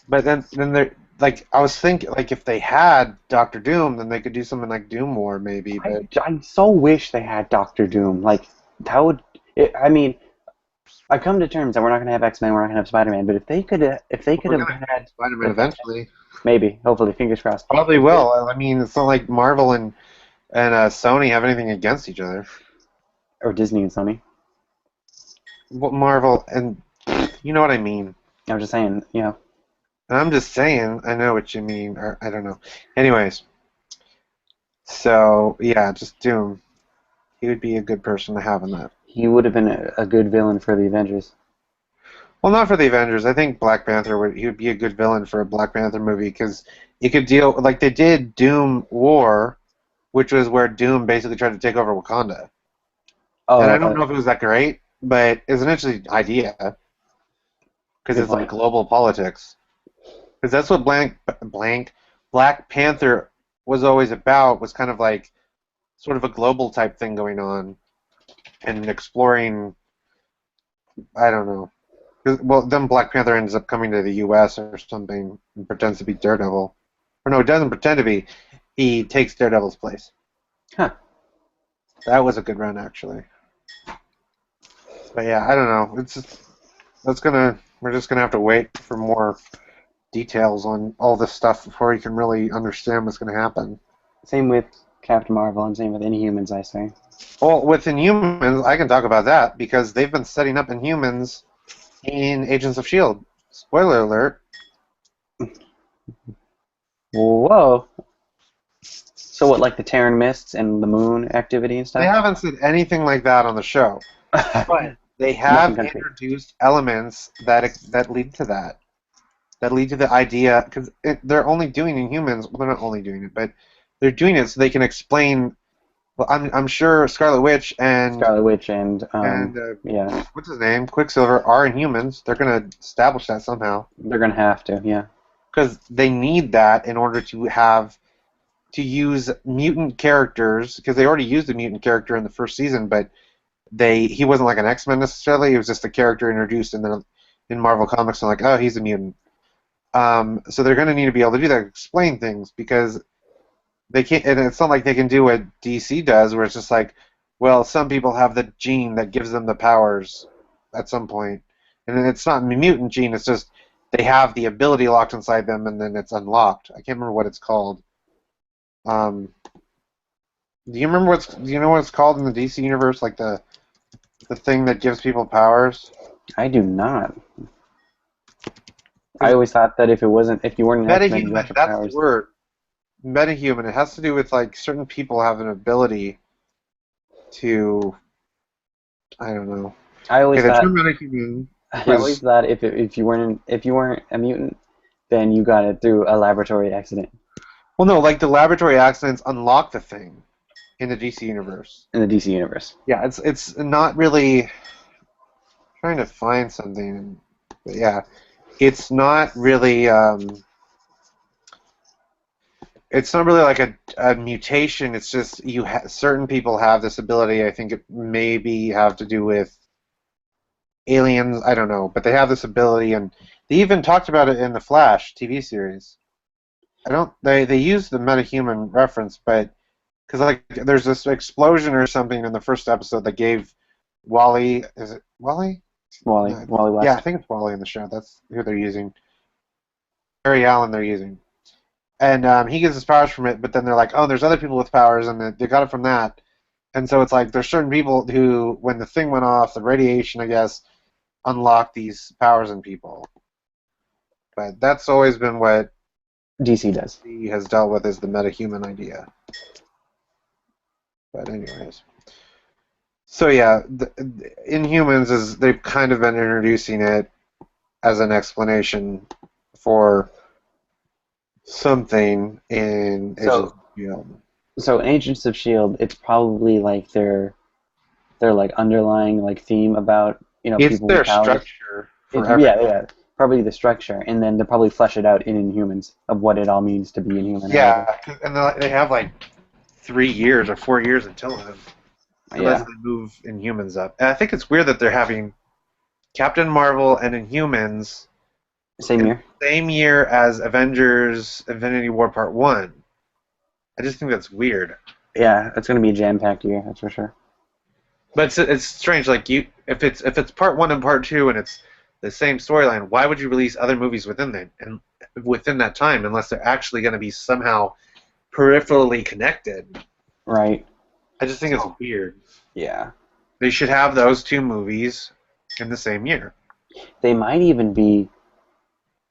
But then they're like I was thinking like if they had Doctor Doom, then they could do something like Doom War maybe. But I so wish they had Doctor Doom. Like that would. I mean, I come to terms that we're not going to have X Men, we're not going to have Spider Man, but if they could we're have gonna have had Spider-Man if eventually. maybe, hopefully, fingers crossed. Probably If they, will. I mean, it's not like Marvel and Sony have anything against each other. or Disney and Sony. What Marvel and you know what I mean. I was just saying, And I'm just saying, I know what you mean, or I don't know. Anyways, so yeah, just Doom. He would be a good person to have in that. he would have been a good villain for the Avengers. Well, not for the Avengers. I think Black Panther would he would be a good villain for a Black Panther movie because he could deal like they did Doom War, which was where Doom basically tried to take over Wakanda. And Oh, I don't know if it was that great, but it's an interesting idea because good it's like point. global politics. Because that's what Black Panther was always about. Was kind of like sort of a global type thing going on and exploring. I don't know. Well, then Black Panther ends up coming to the U.S. or something and pretends to be Daredevil. Or no, it doesn't pretend to be. He takes Daredevil's place. Huh. That was a good run, actually. But yeah, I don't know. It's just, we're just gonna have to wait for more details on all this stuff before we can really understand what's gonna happen. Same with Captain Marvel and same with Inhumans, I say. Well, with Inhumans, I can talk about that because they've been setting up Inhumans in Agents of Shield. Spoiler alert. Whoa. So what, like the Terran Mists and the Moon activity and They stuff? haven't said anything like that on the show. But they Nothing have concrete. introduced elements that lead to that. That lead to the idea because they're only doing Inhumans. Well, they're not only doing it, but they're doing it so they can explain. Well, I'm sure Scarlet Witch Scarlet Witch and and yeah, what's his name, Quicksilver are Inhumans. They're gonna establish that somehow they're gonna have to, yeah. because they need that in order to have to use mutant characters because they already used a mutant character in the first season, but he wasn't like an X-Men necessarily. He was just a character introduced and then in Marvel Comics and like, oh, he's a mutant. So they're going to need to be able to do that, explain things because they can't. And it's not like they can do what DC does, where it's just like, well, some people have the gene that gives them the powers at some point, and then it's not a mutant gene. It's just they have the ability locked inside them, and then it's unlocked. I can't remember what it's called. Um, Do you know what it's called in the DC universe? Like the thing that gives people powers. I do not. I Because always thought that if you weren't an X-Men, you got metahuman, your that's the powers. word. Metahuman. It has to do with like certain people have an ability to. I don't know. I Okay, always the thought term metahuman I always was. thought if you weren't a mutant, then you got it through a laboratory accident Well, no, like the laboratory accidents unlock the thing in the DC universe. in the DC universe. Yeah, it's not really trying to find something. But yeah, it's not really. it's not really like a mutation. It's just certain people have this ability. I think it maybe have to do with aliens. I don't know, but they have this ability, and they even talked about it in the Flash TV series. I don't. They use the metahuman reference, but because like there's this explosion or something in the first episode that gave Wally. Is it Wally? Wally, No, Wally yeah, I West. think it's Wally in the show. That's who they're using. Barry Allen they're using. And he gets his powers from it, but then they're like, oh, there's other people with powers, and they got it from that. And so it's like there's certain people who, when the thing went off, the radiation, I guess, unlocked these powers in people. But that's always been what DC does. he has dealt with is the metahuman idea. But anyways, so yeah, Inhumans is they've kind of been introducing it as an explanation for something in Agents of So, Shield. so in Agents of Shield, it's probably like their like underlying like theme about It's people with their powers. structure for It's everything. yeah, probably the structure, and then they'll probably flesh it out in Inhumans of what it all means to be Inhuman or whatever. Yeah, and they have like 3 years or 4 years until then, unless Yeah, they move Inhumans up. And I think it's weird that they're having Captain Marvel and Inhumans same in year. the same year as Avengers: Infinity War Part One. I just think that's weird. Yeah, it's gonna be a jam-packed year, that's for sure. But it's strange. Like if it's Part One and Part Two and it's the same storyline, why would you release other movies within that time unless they're actually going to be somehow peripherally connected? Right. I just think it's So weird. yeah, They should have those two movies in the same year. they might even be.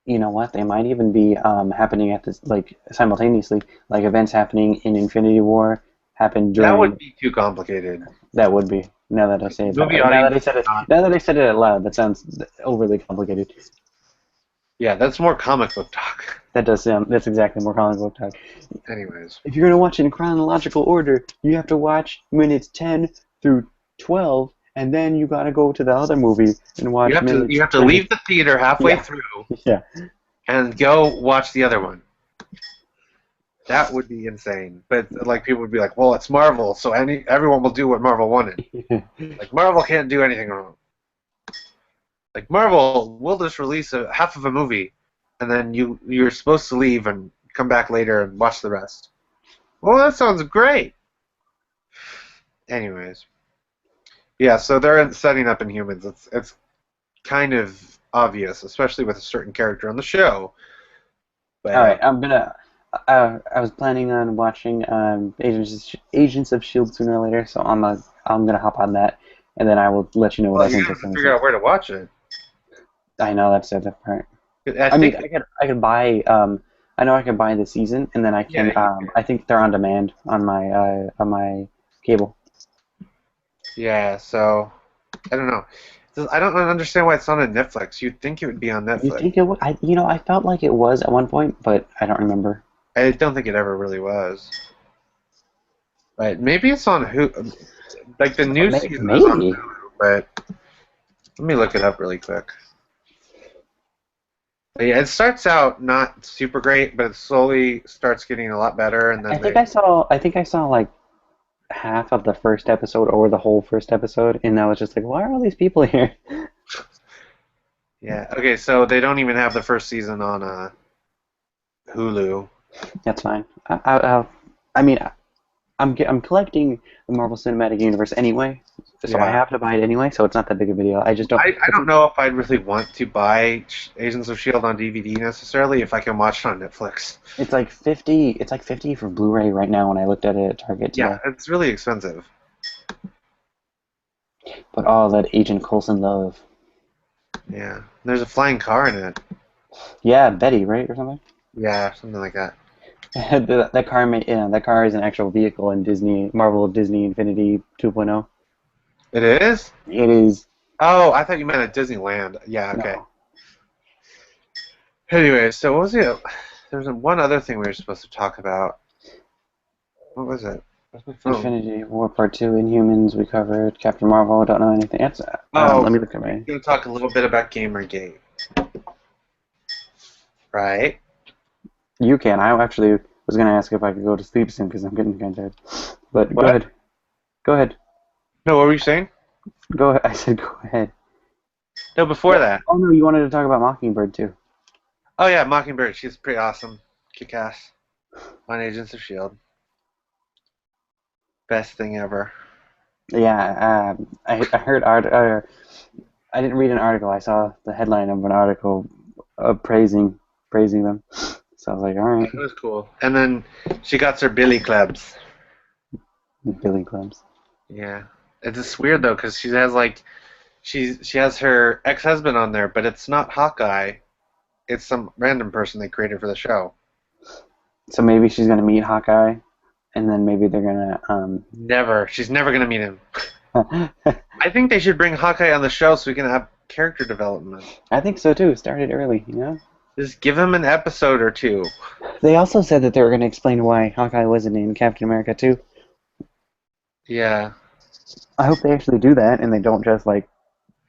You know what? They might even be happening at this like simultaneously, like events happening in Infinity War happen That during. would be too complicated. That would be. Now that I say it that Movie way. Now that audience I said it. not. Now that I said it out loud, that sounds overly complicated. Yeah, that's more comic book talk. That does sound. That's exactly more comic book talk. Anyways, If you're gonna watch it in chronological order, you have to watch minutes 10 through 12, and then you gotta go to the other movie and you watch have to minutes you have to 20. leave the theater halfway Yeah, through yeah. and go watch the other one. That would be insane. But like people would be like, "Well, it's Marvel, so everyone will do what Marvel wanted." Like Marvel can't do anything wrong. Like Marvel, we'll just release half of a movie, and then you're supposed to leave and come back later and watch the rest. Well, that sounds great. Anyways, yeah. So they're setting up Inhumans. It's kind of obvious, especially with a certain character on the show. All But right, I'm gonna. I was planning on watching Agents of Shield sooner or later, so I'm gonna hop on that, and then I will let you know what well, I you think have as to soon as figure out where to watch it. I know that's the other part. I I mean, think, I could buy I know I could buy the season, and then I yeah, can I think they're on demand on my cable. yeah. So I don't know. I don't understand why it's not on Netflix. You'd think it would be on You Netflix. think it would? I felt like it was at one point, but I don't remember. I don't think it ever really was. But maybe it's on Hulu. Like the new season is on Maybe. Hulu, but let me look it up really quick. But yeah, it starts out not super great, but it slowly starts getting a lot better, and then I think I saw like half of the first episode or the whole first episode, and I was just like, why are all these people here? yeah. Okay, so they don't even have the first season on Hulu. That's fine. I mean, I'm collecting the Marvel Cinematic Universe anyway, so I Yeah. have to buy it anyway. So it's not that big of a deal. I just don't. I don't know if I'd really want to buy Agents of S.H.I.E.L.D. on DVD necessarily if I can watch it on Netflix. It's like 50. It's like 50 for Blu-ray right now when I looked at it at Target Yeah, today. it's really expensive. But all that Agent Coulson love. Yeah. There's a flying car in it. Yeah, Betty, right, or something. Yeah, something like that. That car is an actual vehicle in Marvel Disney Infinity 2.0. It is? It is. Oh, I thought you meant at Disneyland. Yeah, okay. No. Anyway, so what was it? There was one other thing we were supposed to talk about. What was it? Where's my phone? Infinity War Part 2, Inhumans, we covered. Captain Marvel, don't know anything. That's, Oh, let me look at we're my... going to talk a little bit about GamerGate. Right? You can. I actually was gonna ask if I could go to sleep soon because I'm getting kind of tired. But go What? ahead. Go ahead. No, what were you saying? Go ahead. I said go ahead. No, before that. Oh no, you wanted to talk about Mockingbird too. Oh yeah, Mockingbird. She's pretty awesome. Kick-ass. On Agents of Shield. Best thing ever. Yeah, I heard I didn't read an article. I saw the headline of an article praising them. So I was like, all right, It was cool. And then she got her Billy Clubs. Billy Clubs. Yeah. It's just weird though, because she has like she has her ex-husband on there, but it's not Hawkeye. It's some random person they created for the show. So maybe she's gonna meet Hawkeye, and then maybe they're gonna Never. She's never gonna meet him. I think they should bring Hawkeye on the show so we can have character development. I think so too. Started early, you know. Just give him an episode or two. They also said that they were gonna explain why Hawkeye wasn't in Captain America too. Yeah. I hope they actually do that, and they don't just like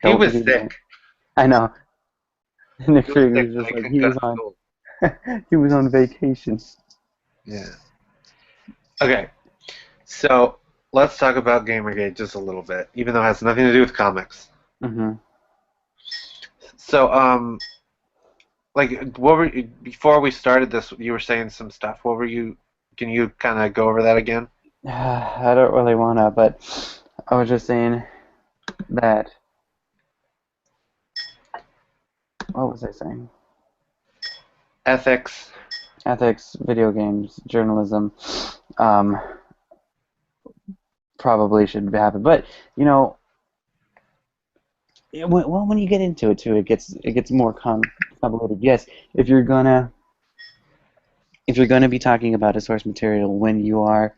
He don't was do that. sick. I know. Nick He was Fury sick, was so just he like couldn't go to school. he was on vacation. Yeah. Okay. So let's talk about GamerGate just a little bit, even though it has nothing to do with comics. Mm-hmm. So, like, what were you, before we started this? You were saying some stuff. What were you? Can you kind of go over that again? I don't really wanna, but I was just saying that. What was I saying? Ethics. Ethics, video games, journalism, um, probably should happen. But you know, when you get into it too, it gets more complicated. Yes, if you're gonna be talking about a source material when you are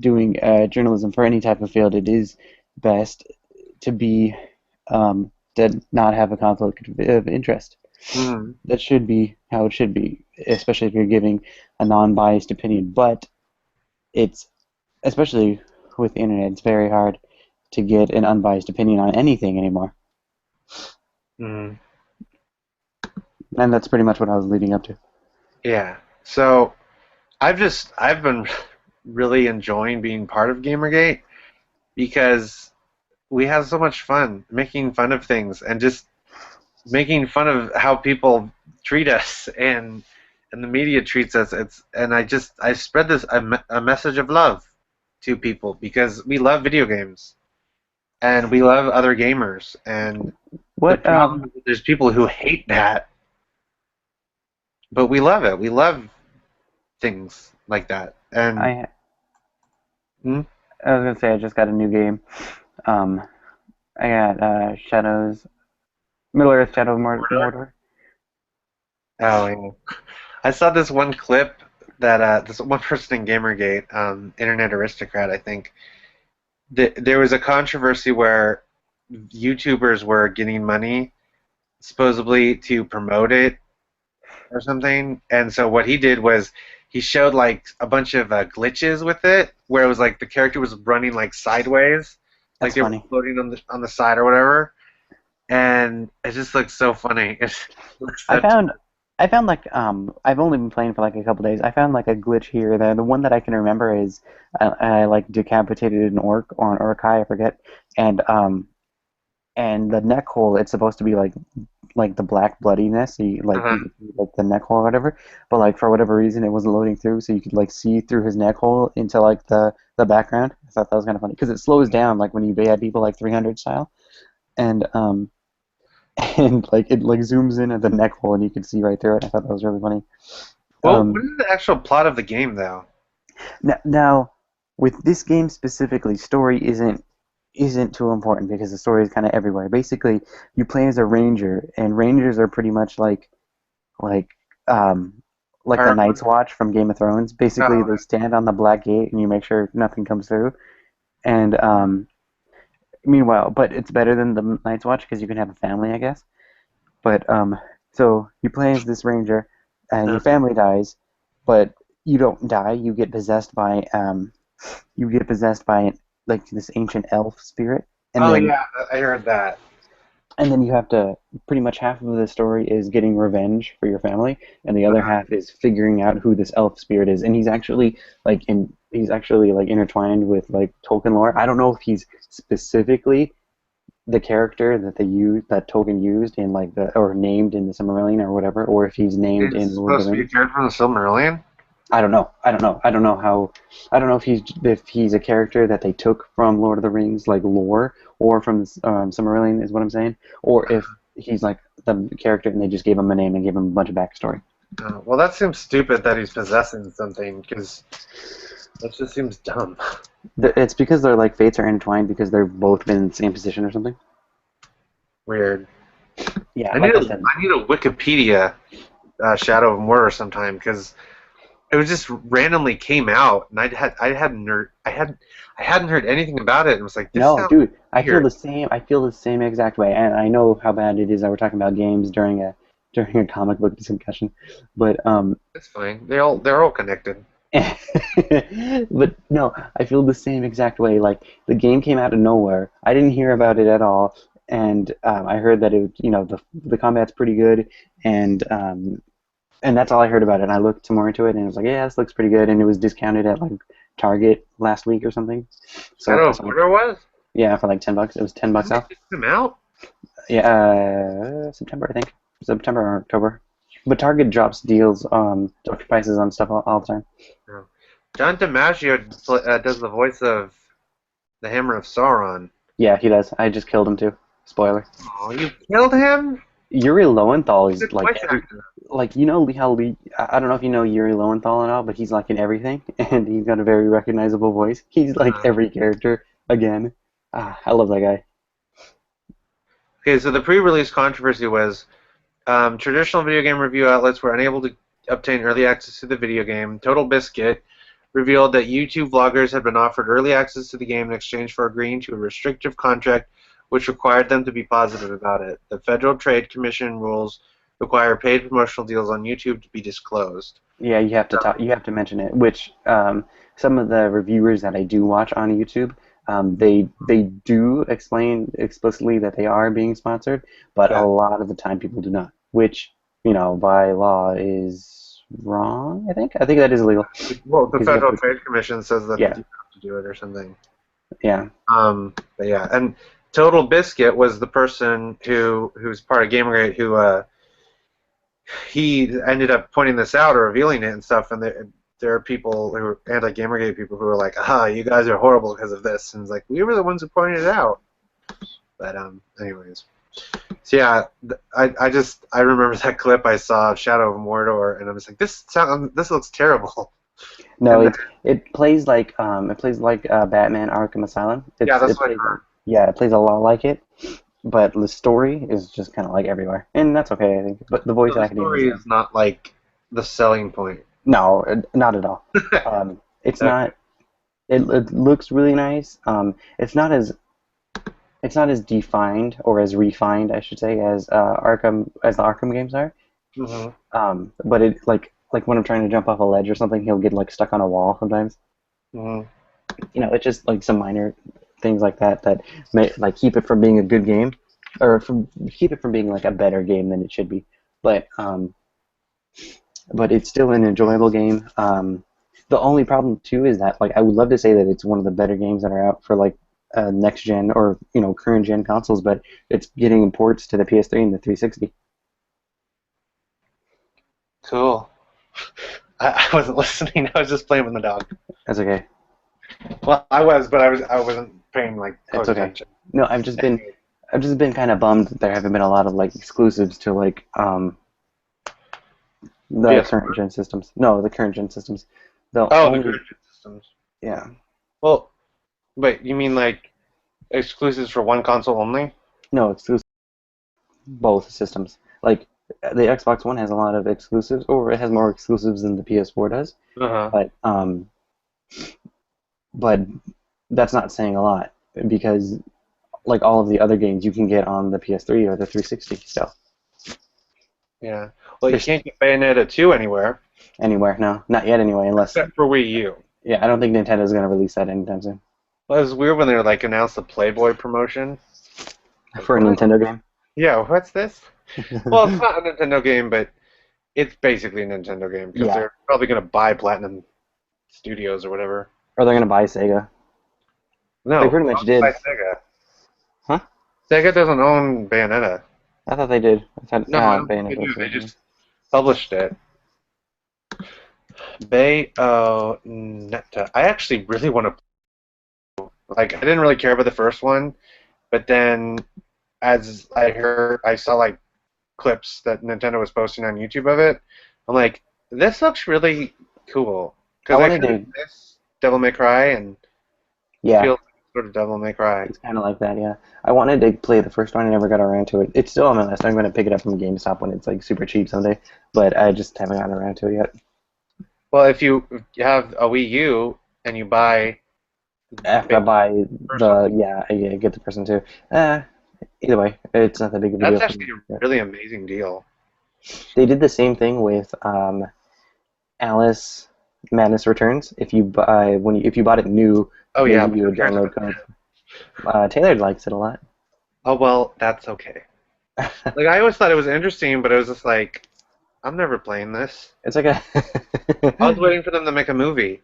doing journalism for any type of field, it is best to be to not have a conflict of interest. Mm. That should be how it should be, especially if you're giving a non-biased opinion. But it's especially with the internet, it's very hard to get an unbiased opinion on anything anymore. Mm. And that's pretty much what I was leading up to. Yeah. So I've been really enjoying being part of GamerGate because we have so much fun making fun of things and just making fun of how people treat us and the media treats us. I spread this a message of love to people because we love video games and we love other gamers, and the What problem is that there's people who hate that, but we love it. We love things like that. And I hmm? I was gonna say I just got a new game. Um, I got Middle Earth Shadow of Mordor. Oh yeah. I saw this one clip that this one person in GamerGate, Internet Aristocrat, I think, there was a controversy where YouTubers were getting money supposedly to promote it or something, and so what he did was he showed like a bunch of glitches with it, where it was like the character was running like sideways, like That's they were funny. floating on the side or whatever, and it just looks so funny. It looks I so found I found like I've only been playing for like a couple days. I found like a glitch here or there. The one that I can remember is I like decapitated an orc or an urkai, I forget, and the neck hole. It's supposed to be like the black bloodiness, so uh-huh. you could see, like the neck hole or whatever. But like for whatever reason, it wasn't loading through, so you could like see through his neck hole into like the background. I thought that was kind of funny because it slows down like when you had people like 300 style, and and like it like zooms in at the neck hole and you can see right through it. I thought that was really funny. Well, what Um, is the actual plot of the game, though? now with this game specifically, story isn't too important because the story is kind of everywhere. Basically, you play as a ranger, and rangers are pretty much like um like the Or, Night's Watch from Game of Thrones. Basically, oh, they stand on the black gate and you make sure nothing comes through. And meanwhile, but it's better than the Night's Watch because you can have a family, I guess. But so you play as this ranger, and your family dies, but you don't die. You get possessed by like this ancient elf spirit, and oh then yeah, I heard that. and then you have to pretty much half of the story is getting revenge for your family, and the other half is figuring out who this elf spirit is. And he's actually like intertwined with like Tolkien lore. I don't know if he's specifically the character that Tolkien used in like the or named in the Silmarillion or whatever, or if he's named He's in Lord of supposed the to be a Rings. character from the Silmarillion. I don't know. I don't know. I don't know how. I don't know if he's a character that they took from Lord of the Rings like lore or from Silmarillion is what I'm saying, or if he's like the character and they just gave him a name and gave him a bunch of backstory. Well, that seems stupid that he's possessing something, because that just seems dumb. It's because their like fates are intertwined because they've both been in the same position or something. Weird. Yeah, I need like a I said. I need a Wikipedia Shadow of Mordor sometime, because it was just randomly came out, and I hadn't heard anything about it, and was like, this No, sounds dude, I feel weird. the same. I feel the same exact way, and I know how bad it is that we're talking about games during a comic book discussion, but It's fine. They're all connected. but no, I feel the same exact way. Like the game came out of nowhere. I didn't hear about it at all, and I heard that the combat's pretty good, and that's all I heard about it. And I looked some more into it, and it was like, yeah, this looks pretty good, and it was discounted at like Target last week or something. So Shadow of that's like Mordor was? yeah, for like $10. It was $10 Didn't it off. just come out? Yeah, September I think. September or October. But Target drops prices on stuff all the time. No. John DiMaggio does the voice of the Hammer of Sauron. Yeah, he does. I just killed him too. Spoiler. Oh, you killed him? Yuri Lowenthal He's a is like voice actor. like you know how I don't know if you know Yuri Lowenthal at all, but he's like in everything, and he's got a very recognizable voice. He's like Uh, every character again. I love that guy. okay, so the pre-release controversy was traditional video game review outlets were unable to obtain early access to the video game. Total Biscuit revealed that YouTube vloggers had been offered early access to the game in exchange for agreeing to a restrictive contract which required them to be positive about it. The Federal Trade Commission rules require paid promotional deals on YouTube to be disclosed. Yeah, you have to talk. You have to mention it. Which some of the reviewers that I do watch on YouTube, they do explain explicitly that they are being sponsored, but a Yeah. lot of the time people do not. Which by law is wrong. I think that is illegal Well, the because you have Federal to. Trade Commission says that you Yeah, have to do it or something. yeah. But yeah, and Total Biscuit was the person who's part of GamerGate who he ended up pointing this out or revealing it and stuff, and there are people who are anti-GamerGate people who are like, you guys are horrible because of this, and it's like, we were the ones who pointed it out. But anyways, so yeah, I remember that clip I saw of Shadow of Mordor, and I was like, this looks terrible. No, And then, it plays like Batman Arkham Asylum. yeah, that's It what I plays heard. yeah, it plays a lot like it, but the story is just kind of like everywhere, and that's okay, I think. But the voice So the acting is story is not like the selling point. no, not at all. It's Okay. not. It looks really nice. It's not as defined or as refined, I should say, as the Arkham games are. Hmm. But it like when I'm trying to jump off a ledge or something, he'll get like stuck on a wall sometimes. Hmm. It's just like some minor things like that may like keep it from being a good game, or keep it from being like a better game than it should be. But it's still an enjoyable game. The only problem too is that like I would love to say that it's one of the better games that are out for like next gen or current gen consoles, but it's getting ports to the PS3 and the 360. Cool. I wasn't listening. I was just playing with the dog. That's okay. Well, I was, but I wasn't paying like close It's okay. attention. No, I've just been kind of bummed that there haven't been a lot of like exclusives to like the current PS4. gen systems. No, the current gen systems. The Oh, the only current systems. yeah. Well, wait, you mean like exclusives for one console only? No, exclusive both systems. Like the Xbox One has a lot of exclusives, or it has more exclusives than the PS4 does. Uh-huh. But that's not saying a lot because like all of the other games you can get on the PS3 or the 360 still. Yeah. Well, you There's can't get Bayonetta 2 anywhere anywhere. No, not yet anyway. Unless except for Wii U. yeah, I don't think Nintendo's gonna release that anytime soon Well, it was weird when they like announced the Playboy promotion. Like for a what? Nintendo game. Yeah, what's this? Well, it's not a Nintendo game, but it's basically a Nintendo game because Yeah. they're probably going to buy Platinum Studios or whatever. Or they're gonna buy Sega. They No, pretty much owned by did. Sega. Huh? Sega doesn't own Bayonetta. I thought they did. I thought No, I don't think they Bayonetta do. was They Sega. just published it. Bayonetta. I actually really want to. Like, I didn't really care about the first one, but then as I saw like clips that Nintendo was posting on YouTube of it. I'm like, this looks really cool I because I wanted kind of to. miss Devil May Cry, and it Yeah, feels sort of Devil May Cry. it's kind of like that. Yeah, I wanted to play the first one. I never got around to it. It's still on my list. I'm gonna pick it up from GameStop when it's like super cheap someday. But I just haven't gotten around to it yet. Well, if you have a Wii U and you buy After I the buy first one, I get the person too. Uh, Either way, it's not that big of a that's deal for me. actually a Yeah. really amazing deal. They did the same thing with Alice Madness Returns. If you buy if you bought it new, Oh they yeah, give but you who a cares download about code. that? Taylor likes it a lot. Oh well, that's okay. Like I always thought it was interesting, but it was just like I'm never playing this. It's like I was a waiting for them to make a movie.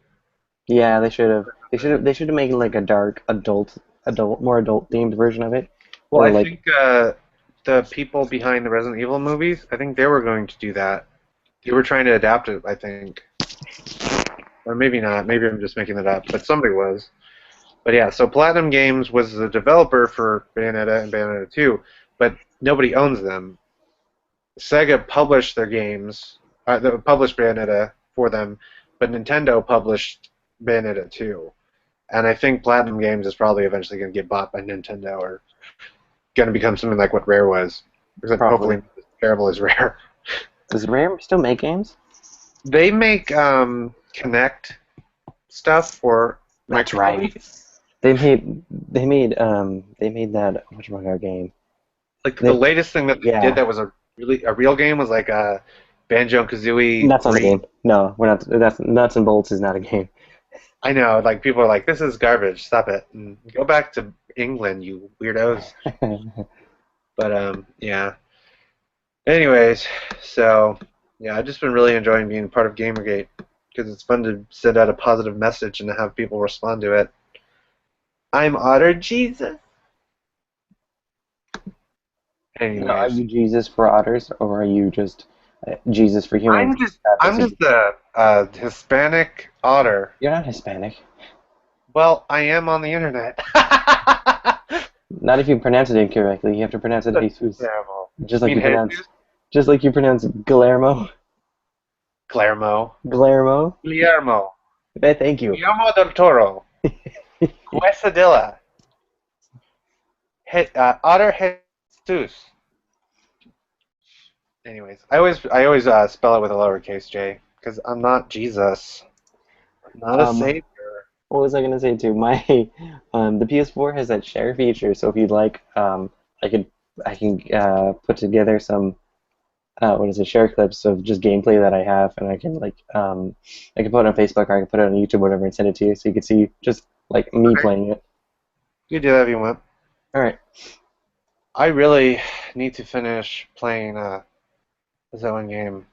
yeah. They should have. They should have made like a dark more adult themed version of it, Well, or I like think the people behind the Resident Evil movies, I think they were going to do that. They were trying to adapt it, I think. Or maybe not. Maybe I'm just making it up. But somebody was. But yeah, so Platinum Games was the developer for Bayonetta and Bayonetta 2, but nobody owns them. Sega published their games, they published Bayonetta for them, but Nintendo published Bayonetta 2. And I think Platinum Games is probably eventually going to get bought by Nintendo or going to become something like what Rare was. Except hopefully probably. not as terrible as Rare. Does Rare still make games? They make Connect stuff for That's right. micromovies. They made that whatchamacallit game. Like the They, latest thing that they did yeah, that was a real game was like Banjo and Kazooie that's not a 3. game. No, we're not. That's nuts and bolts is not a game. I know, like people are like, "This is garbage. Stop it. And go back to England, you weirdos." But yeah. Anyways, so yeah, I've just been really enjoying being part of GamerGate because it's fun to send out a positive message and to have people respond to it. I'm Otter Jesus. Now, are Anyways, you Jesus for otters, or are you just Jesus for humans? I'm just a Hispanic otter. You're not Hispanic. Well, I am on the internet. Not if you pronounce it incorrectly. You have to pronounce it That's Jesus, terrible. just You like mean you pronounce, Jesus? just like you pronounce Guillermo. Guillermo. Guillermo. Guillermo. Thank you. Guillermo del Toro. Quesadilla. Otter Jesus. Anyways, I always spell it with a lowercase j because I'm not Jesus. I'm not a Um, savior. what was I gonna say too? My the PS4 has that share feature, so if you'd like, I could I can put together some what is it, share clips of just gameplay that I have, and I can I can put it on Facebook or I can put it on YouTube, whatever, and send it to you, so you can see just like me Okay, playing it. you do that if you want. All right. I really need to finish playing. What's that one game?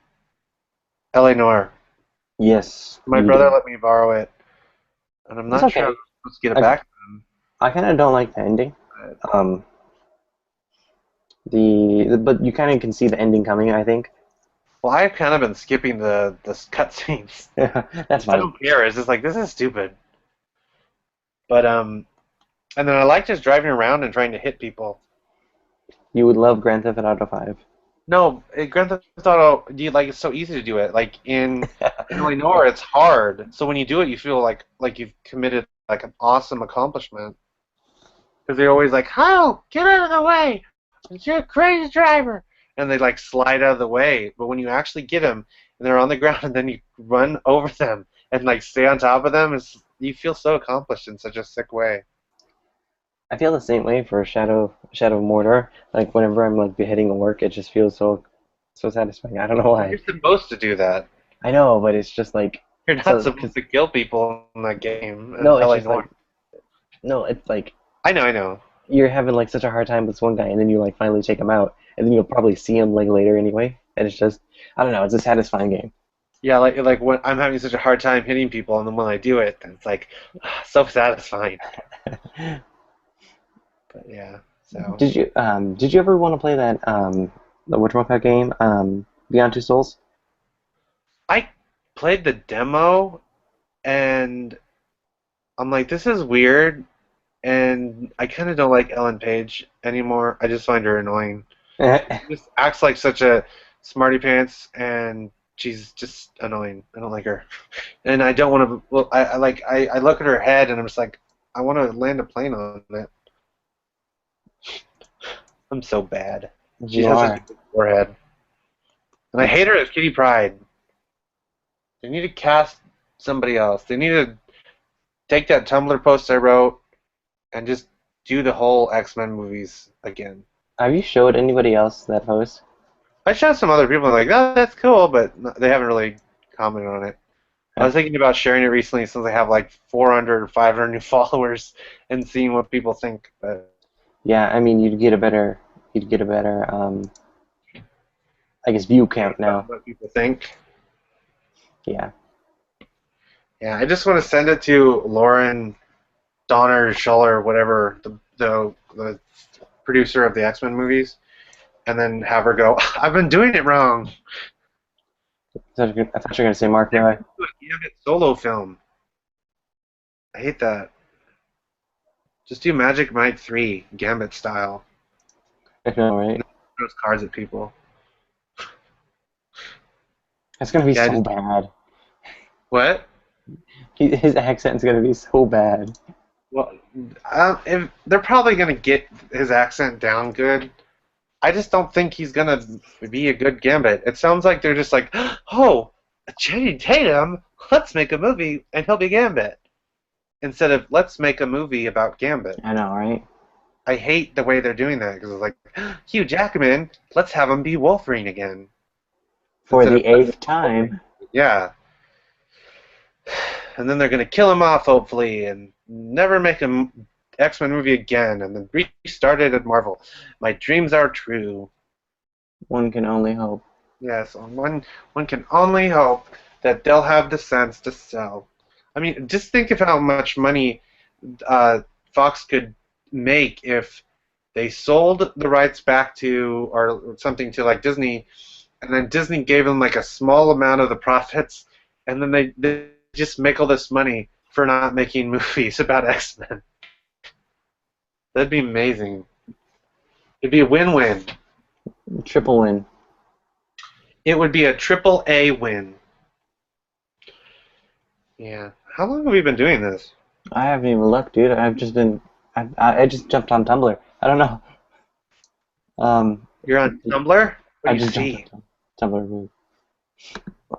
L.A. Noire. Yes, My you brother do. let me borrow it, and I'm It's not sure I'm okay. supposed to get it I back. I kind of don't like the ending. Um, but you kind of can see the ending coming, I think. Well, I've kind of been skipping the cutscenes. That's I fine. don't care. It's just like this is stupid. But and then I like just driving around and trying to hit people. You would love Grand Theft Auto 5. No, Grand Theft Auto, it's so easy to do it. Like in Illinois, it's hard. So when you do it, you feel like you've committed like an awesome accomplishment. Because they're always like, "Oh, get out of the way! You're a crazy driver!" And they like slide out of the way. But when you actually get them and they're on the ground, and then you run over them and like stay on top of them, you feel so accomplished in such a sick way. I feel the same way for Shadow of Mordor. Like whenever I'm like beheading a work, it just feels so satisfying. I don't know You're why. supposed to do that. I know, but it's just like You're not so supposed because to kill people in that game in no, it's just Illinois. like no, it's like I know, I know. you're having like such a hard time with this one guy, and then you like finally take him out, and then you'll probably see him like later anyway, and it's just I don't know, it's a satisfying game. Yeah, like when I'm having such a hard time hitting people, and then when I do it, it's like so satisfying. But yeah, so Did you ever want to play that the whatchamacallit game Beyond Two Souls? I played the demo, and I'm like, this is weird, and I kind of don't like Ellen Page anymore. I just find her annoying. She just acts like such a smarty pants, and she's just annoying. I don't like her, and I don't want to. Well, I look at her head, and I'm just like, I want to land a plane on it. I'm so bad. She You has such a are. good forehead, and I hate her as Kitty Pryde. They need to cast somebody else. They need to take that Tumblr post I wrote and just do the whole X-Men movies again. Have you showed anybody else that post? I showed some other people like, oh, that's cool, but they haven't really commented on it. I was thinking about sharing it recently since I have like 400 or 500 new followers and seeing what people think. But Yeah, I mean you'd get a better I guess view count now. what people think. Yeah. Yeah, I just want to send it to Lauren Donner Schuller, whatever, the producer of the X-Men movies, and then have her go, I've been doing it wrong. I thought you were gonna say Mark They're Miller. going to do a Gambit solo film. I hate that. Just do Magic Mike 3, Gambit style. I know, right? Throws cards at people. It's gonna be Yeah, so bad. what? His accent's gonna be so bad. Well, if they're probably going to get his accent down good. I just don't think he's going to be a good Gambit. It sounds like they're just like, oh, Channing Tatum, let's make a movie and he'll be Gambit. Instead of, let's make a movie about Gambit. I know, right? I hate the way they're doing that because it's like, Hugh Jackman, let's have him be Wolverine again. For Instead the of, eighth time. yeah. And then they're going to kill him off, hopefully, and never make an X-Men movie again, and then restart it at Marvel. My dreams are true. One can only hope. Yes, one can only hope that they'll have the sense to sell. I mean, just think of how much money Fox could make if they sold the rights back to or something to like Disney, and then Disney gave them like a small amount of the profits, and then they just make all this money for not making movies about X-Men. That'd be amazing. It'd be a win-win. Triple win. It would be a triple A win. Yeah. How long have we been doing this? I haven't even looked, dude. I've just been. I just jumped on Tumblr. I don't know. You're on Tumblr? What I do you just jumped see? on Tumblr.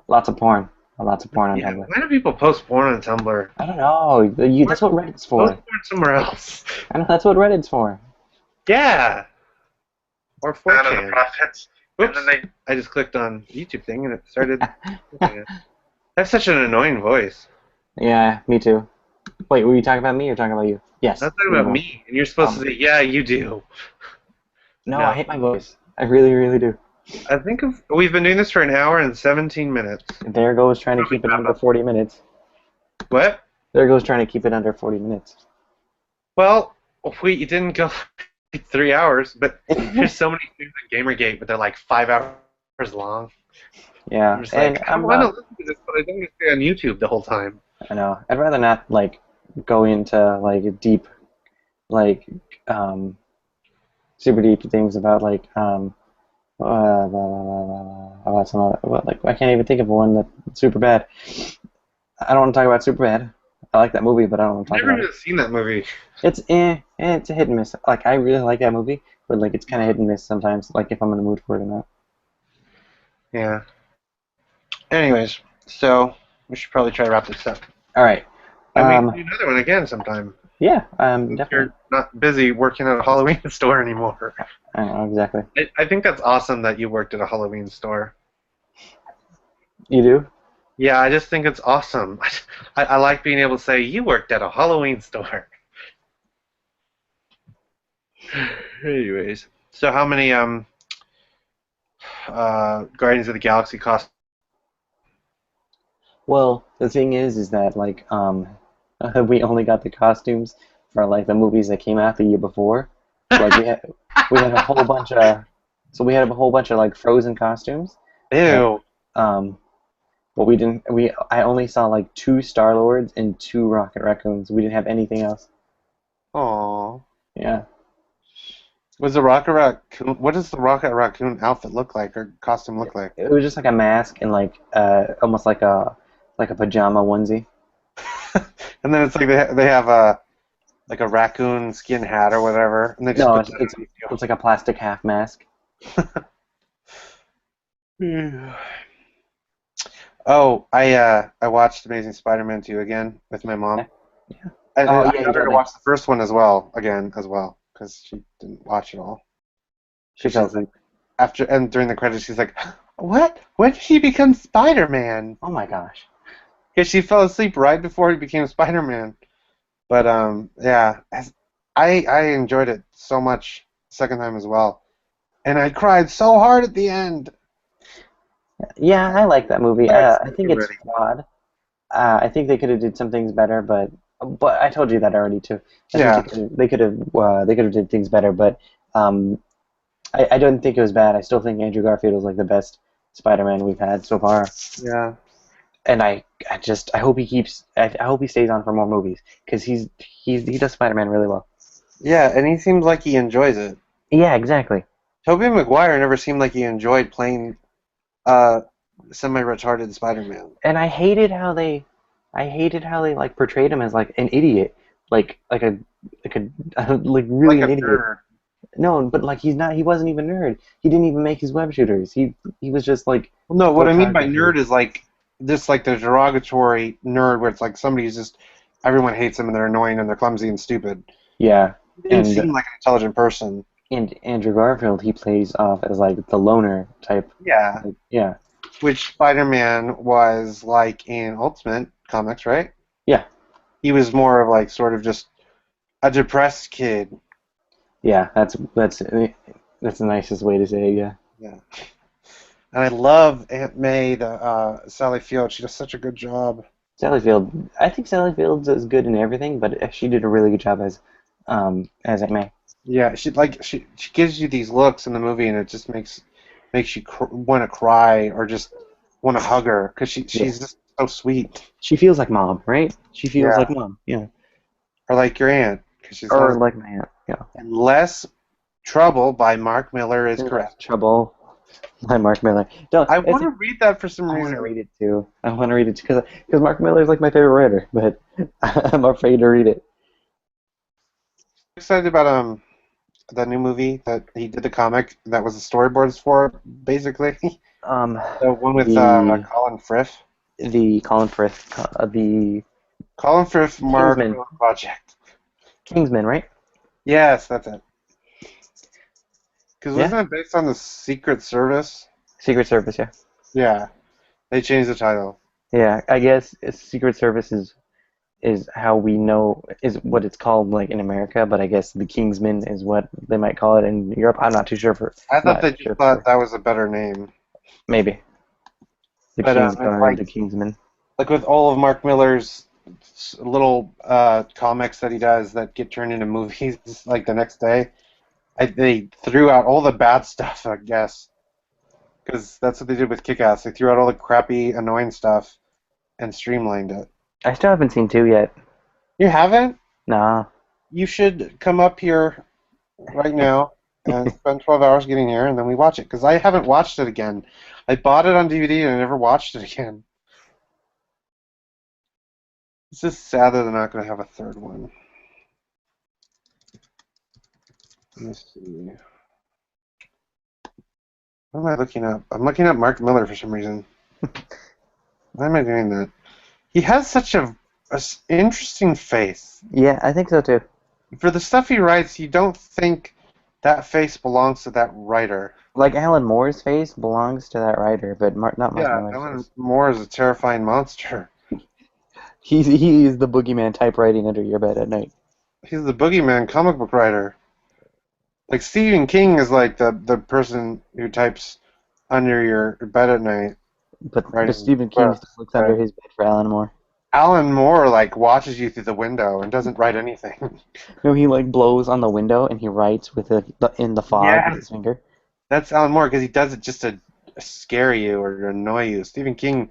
Lots of porn. Lots of porn on Yeah, Tumblr. why do people post porn on Tumblr? I don't know. That's what Reddit's for. Post porn somewhere else. I know that's what Reddit's for. Yeah. Or Out of the 4chan. profits. Oops. And then I just clicked on the YouTube thing and it started. I have such an annoying voice. Yeah, me too. Wait, were you talking about me or talking about you? Yes. Not talking about me. And you're supposed to say, yeah, you do. No, No. I hate my voice. I really, really do. I think we've been doing this for an hour and 17 minutes. There goes trying to keep it under 40 minutes. What? There goes trying to keep it under 40 minutes. Well, you didn't go 3 hours, but there's so many things on GamerGate, but they're like 5 hours long. Yeah, I'm just like, I I'm want to not. listen to this, but I don't want to stay on YouTube the whole time. I know. I'd rather not like go into like deep, like super deep things about like about some other, well, like I can't even think of one that's super bad. I don't want to talk about Superbad. I like that movie, but I don't want to I've talk never about it. even seen that movie. It's a hit and miss. Like I really like that movie, but like it's kind of hit and miss sometimes. Like if I'm in the mood for it or not. Yeah. Anyways, so we should probably try to wrap this up. All right. I mean, do another one again sometime. Yeah. Since Definitely. you're not busy working at a Halloween store anymore. I know exactly. I think that's awesome that you worked at a Halloween store. You do? Yeah, I just think it's awesome. I like being able to say, you worked at a Halloween store. Anyways, so how many Guardians of the Galaxy cost? Well, the thing is that like we only got the costumes for like the movies that came out the year before. Like we had a whole bunch of we had a whole bunch of like Frozen costumes, but Ew. um but we didn't we I only saw like two Star Lords and two Rocket Raccoons. We didn't have anything else. Aw. Yeah. Was the Rocket Raccoon? What does the Rocket Raccoon outfit look like or costume look like? It was just like a mask and like almost like a pajama onesie. And then it's like they have a like a raccoon skin hat or whatever, and they just No, put it's that it's underneath it's like a plastic half mask. you. Oh, I watched Amazing Spider-Man 2 again with my Yeah. mom. Yeah. And Oh I yeah, you got her told to me. watch the first one as well, because she didn't watch it all. She Because fell she's like, asleep. after and during the credits, she's like, "What? When did he become Spider-Man?" Oh my gosh. Because she fell asleep right before he became Spider-Man. But yeah, I enjoyed it so much second time as well, and I cried so hard at the end. Yeah, I like that movie. Cried I so think it's already. flawed. I think they could have did some things better, but I told you that already too. I think Yeah, they could have did things better, but um, I don't think it was bad. I still think Andrew Garfield is like the best Spider-Man we've had so far, yeah, and I hope he keeps I hope he stays on for more movies because he does Spider-Man really well. yeah, and he seems like he enjoys it. Yeah, exactly. Tobey Maguire never seemed like he enjoyed playing uh semi-retarded Spider-Man. And I hated how they like portrayed him as like an idiot, like a like a like really Like an a idiot. nerd. No, but like he's not. He wasn't even a nerd. He didn't even make his web shooters. He was just like Well, no, what I mean by photography. nerd is like just like the derogatory nerd where it's like somebody who's just everyone hates them and they're annoying and they're clumsy and stupid. Yeah, He didn't and seem like an intelligent person. and Andrew Garfield he plays off as like the loner type. Yeah, Like, yeah, which Spider-Man was like in Ultimate Comics, right? yeah, He was more of like sort of just a depressed kid. yeah. That's the nicest way to say it. Yeah. Yeah. And I love Aunt May, the Sally Field. She does such a good job. Sally Field. I think Sally Fields is good in everything, but she did a really good job as Aunt May. Yeah, she gives you these looks in the movie, and it just makes you want to cry or just want to hug her because Yeah. she's just so sweet. She feels like mom, right? She feels Yeah, like mom. Yeah. or like your aunt because she's Or lovely. like my aunt. Yeah. And Less Trouble by Mark Miller is Less correct. trouble. By Mark Miller. No, I it's want to read that for some I want to reason. read it too. I want to read it because Mark Miller is like my favorite writer, but I'm afraid to read it. Excited about that new movie that he did the comic that was the storyboards for basically Um, the one with the Colin Firth. Colin Firth, the Colin Firth Mark Kingsman, Miller Project. Kingsman, right? Yes, that's it. Because Yeah, wasn't it based on the Secret Service? Secret Service. Yeah, Yeah, they changed the title. yeah. I guess Secret Service is how we know is what it's called like in America, but I guess the Kingsman is what they might call it in Europe. I'm not too sure for I thought not they just sure for thought sure. that was a better name. Maybe the But King's it's Guard, the Kingsman. like with all of Mark Miller's little comics that he does that get turned into movies like the next day, they threw out all the bad stuff, I guess, because that's what they did with Kick-Ass. They threw out all the crappy, annoying stuff and streamlined it. I still haven't seen two yet. You haven't? Nah. You should come up here right now and spend 12 hours getting here, and then we watch it. Because I haven't watched it again. I bought it on DVD and I never watched it again. It's just sad that they're not going to have a third one. Let me see. What am I looking up? I'm looking up Mark Miller for some reason. Why am I doing that? He has such a interesting face. Yeah, I think so too. For the stuff he writes, you don't think that face belongs to that writer. Like Alan Moore's face belongs to that writer, but not Mark Yeah, Miller's Alan face. Moore is a terrifying monster. He's the boogeyman type writing under your bed at night. He's the boogeyman comic book writer. Like Stephen King is like the person who types under your bed at night But writing Stephen King still books. looks under But his bed for Alan Moore. Alan Moore like watches you through the window and doesn't write anything. No, he like blows on the window and he writes with in the fog with Yeah, his finger. that's Alan Moore because he does it just to scare you or to annoy you. Stephen King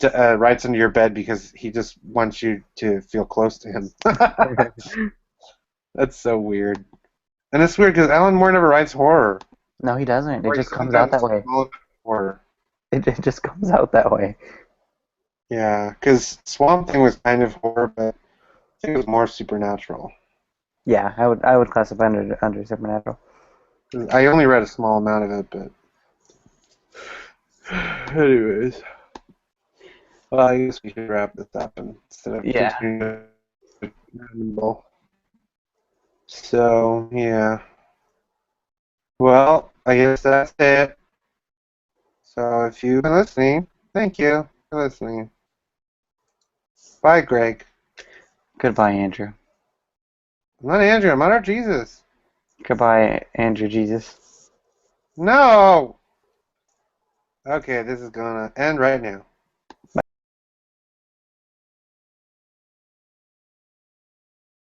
writes under your bed because he just wants you to feel close to him. That's so weird. And it's weird because Alan Moore never writes horror. No, he doesn't. It Or he just comes out sometimes that way. small horror. It just comes out that way. Yeah, because Swamp Thing was kind of horror, but I think it was more supernatural. Yeah, I would classify under supernatural. I only read a small amount of it, but anyways. Well, I guess we should wrap this up instead of Yeah. continuing to ramble. So, yeah. Well, I guess that's it. So if you've been listening, thank you for listening. Bye, Greg. Goodbye, Andrew. I'm not Andrew, I'm not Jesus. Goodbye, Andrew Jesus. No! Okay, this is gonna end right now.